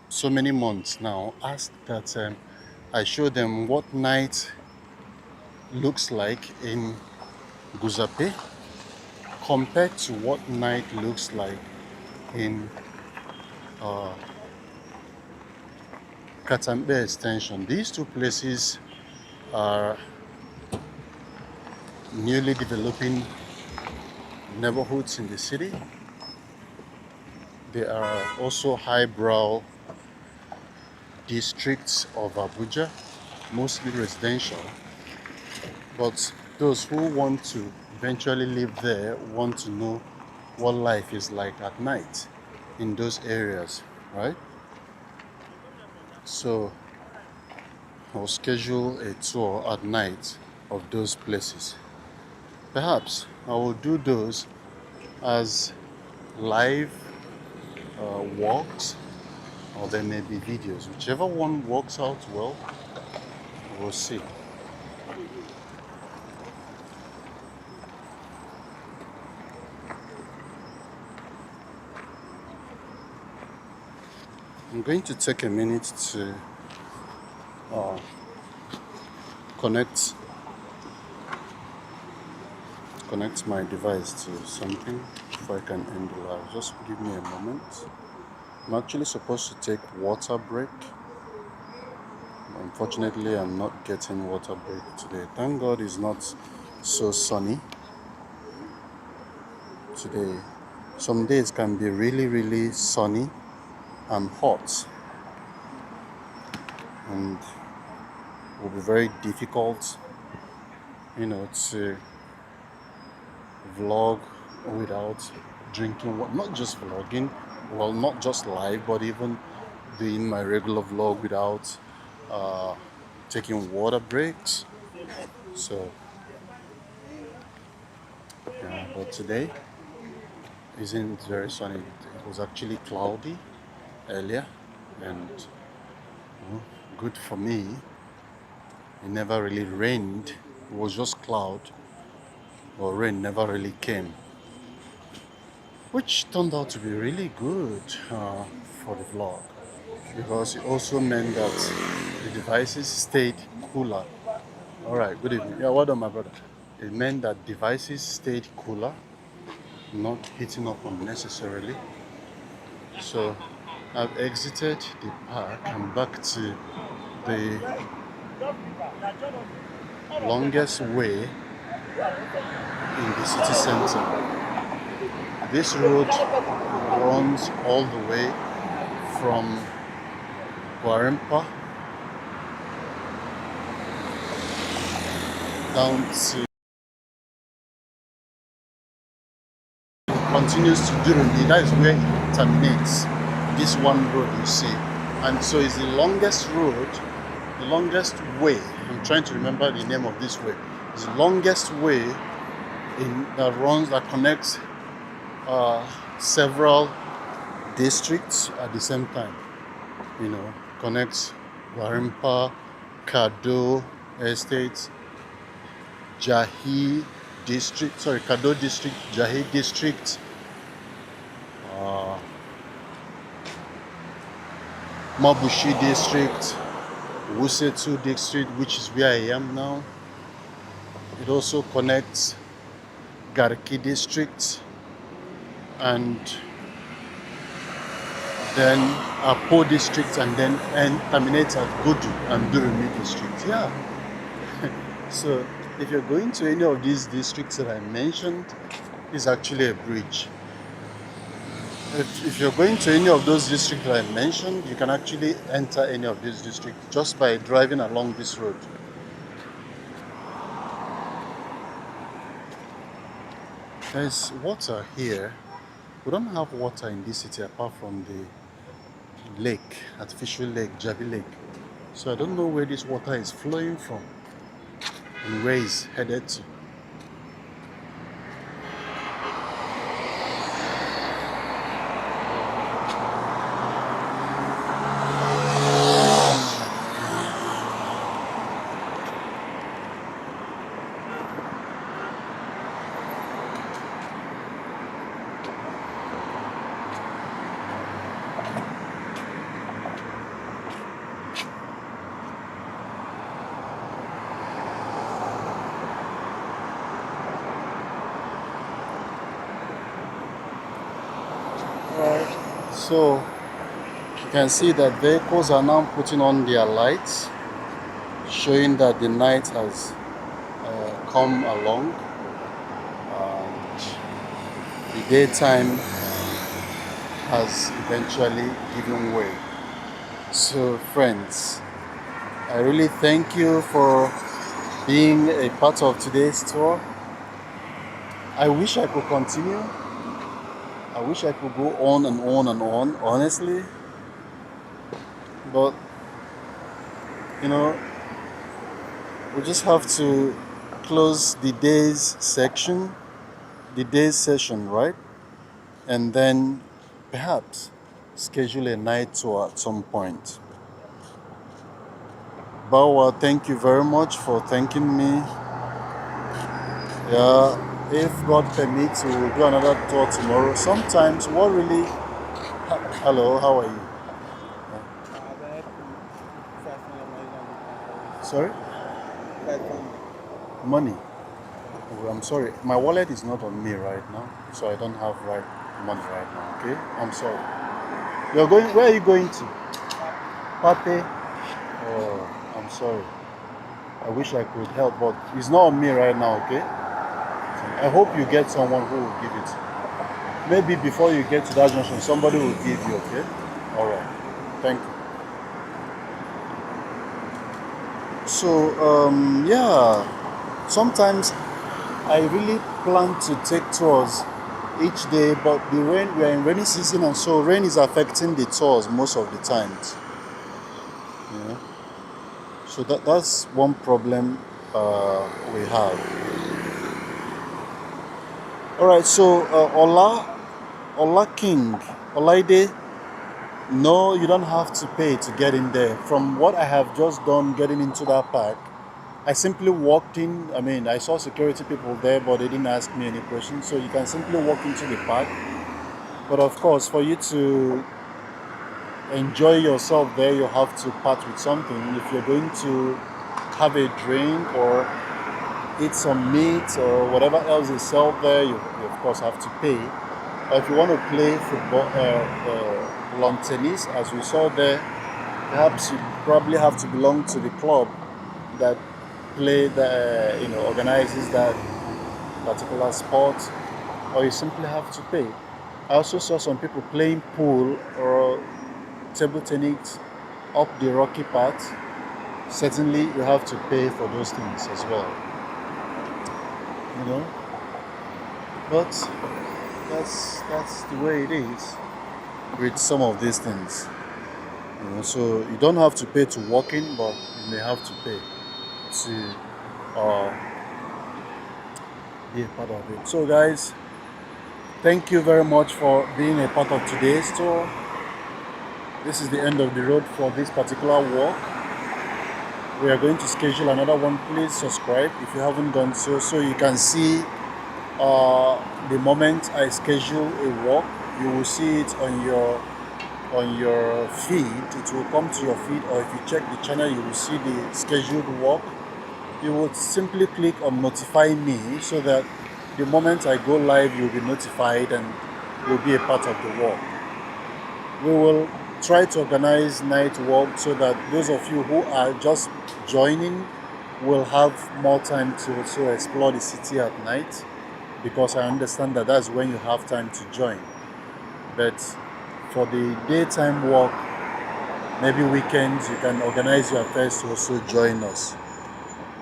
so many months now asked that I show them what night looks like in Gozape compared to what night looks like in Katambe extension. These two places are newly developing neighborhoods in the city. They are also highbrow districts of Abuja, mostly residential. But those who want to eventually live there want to know what life is like at night in those areas, right? So I'll schedule a tour at night of those places. Perhaps I will do those as live walks, or there may be videos. Whichever one works out well, we'll see. I'm going to take a minute to connect my device to something before I can end the live. Just give me a moment. I'm actually supposed to take water break. Unfortunately, I'm not getting water break today. Thank God it's not so sunny today. Some days can be really, really sunny and hot, and it will be very difficult, to vlog without drinking water. Not just vlogging, well, not just live, but even doing my regular vlog without taking water breaks. So yeah, but today isn't very sunny. It was actually cloudy earlier, and good for me. It never really rained. It was just cloud, but rain never really came, which turned out to be really good for the vlog, because it also meant that the devices stayed cooler. All right, good evening. Yeah, well done, my brother. It meant that devices stayed cooler, not heating up unnecessarily. So I've exited the park and back to the longest way in the city center. This road runs all the way from Guarimpa down to continues to Durumi. That is where it terminates. This one road you see, and so it's the longest road, the longest way. I'm trying to remember the name of this way. It's the longest way that connects several districts at the same time. Connects Guarimpa, Kado estates, Kado district, Jahi district, Mabushi district, Wuse 2 district, which is where I am now. It also connects Garki district, and then Apo district, and then terminates at Godu and Durumi district. Yeah. So if you're going to any of these districts that I mentioned, is actually a bridge. If you're going to any of those districts that I mentioned, you can actually enter any of these districts just by driving along this road. There's water here. We don't have water in this city apart from the lake, artificial lake, Jabi Lake. So I don't know where this water is flowing from and where it's headed to. So you can see that vehicles are now putting on their lights, showing that the night has come along and the daytime has eventually given way. So friends, I really thank you for being a part of today's tour. I wish I could continue. I wish I could go on and on and on, honestly. But, you know, we just have to close the day's section, the day's session, right? And then perhaps schedule a night tour at some point. Bawa, thank you very much for thanking me. Yeah, if God permits, we will do another tour tomorrow. Sometimes, what really... Hello, how are you? Sorry? Money. Oh, I'm sorry. My wallet is not on me right now, so I don't have money right now, okay? I'm sorry. Where are you going to? Pape? Oh, I'm sorry. I wish I could help, but it's not on me right now, okay? I hope you get someone who will give it. Maybe before you get to that junction, somebody will give you, okay? Alright. Thank you. So, yeah, sometimes I really plan to take tours each day, but we are in rainy season, and so rain is affecting the tours most of the times. Yeah. So that's one problem we have. Alright, so Ola King, Olaide, no, you don't have to pay to get in there. From what I have just done getting into that park, I simply walked in. I mean, I saw security people there, but they didn't ask me any questions. So you can simply walk into the park. But of course, for you to enjoy yourself there, you have to part with something. If you're going to have a drink or eat some meat or whatever else is sold there, you of course have to pay. Or if you want to play football, lawn tennis, as we saw there, perhaps you probably have to belong to the club that organizes that particular sport, or you simply have to pay. I also saw some people playing pool or table tennis up the rocky part. Certainly, you have to pay for those things as well. You know, but that's the way it is with some of these things. You know, so you don't have to pay to walk in, but you may have to pay to be a part of it. So guys, thank you very much for being a part of today's tour. This is the end of the road for this particular walk. We are going to schedule another one. Please subscribe if you haven't done so you can see the moment I schedule a walk. You will see it on your feed. It will come to your feed, or if you check the channel, you will see the scheduled walk. You will simply click on notify me, so that the moment I go live, you'll be notified and you'll be a part of the walk. We will try to organize night walk so that those of you who are just joining will have more time to also explore the city at night. because I understand that that's when you have time to join. But for the daytime walk, maybe weekends, you can organize your affairs to also join us.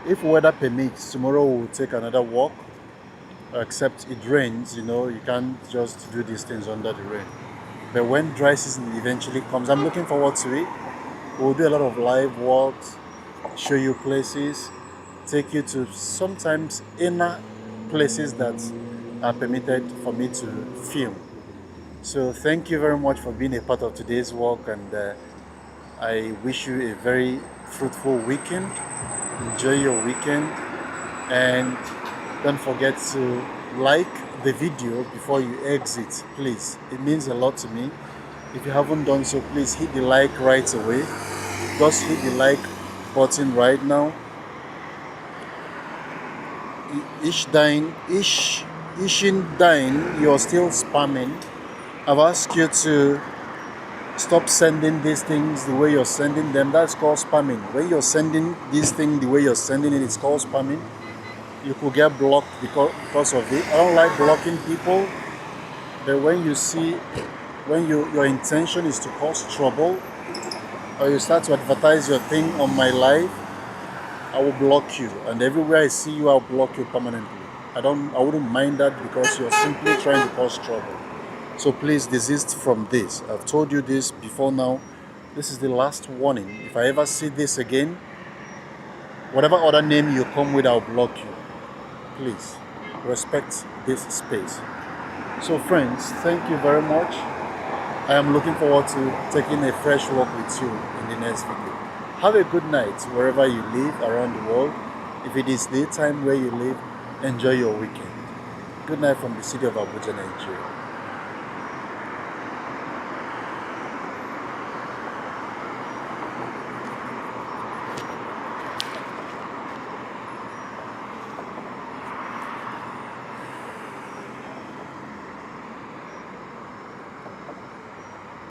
If weather permits, tomorrow we'll take another walk, except it rains, you can't just do these things under the rain. But when dry season eventually comes, I'm looking forward to it. We'll do a lot of live walks, show you places, take you to sometimes inner places that are permitted for me to film. So thank you very much for being a part of today's walk, and I wish you a very fruitful weekend. Enjoy your weekend, and don't forget to like the video before you exit, please. It means a lot to me. If you haven't done so, please hit the like right away. Just hit the like button right now. Each dine, you're still spamming. I've asked you to stop sending these things the way you're sending them. That's called spamming. When you're sending this thing the way you're sending it, it's called spamming. You could get blocked because of it. I don't like blocking people, but when you see, when your intention is to cause trouble, or you start to advertise your thing on my live, I will block you, and everywhere I see you, I'll block you permanently. I wouldn't mind that, because you're simply trying to cause trouble. So please desist from this. I've told you this before now. This is the last warning. If I ever see this again, whatever other name you come with, I'll block you. Please respect this space. So friends, thank you very much. I am looking forward to taking a fresh walk with you in the next video. Have a good night wherever you live around the world. If it is daytime where you live, enjoy your weekend. Good night from the city of Abuja, Nigeria.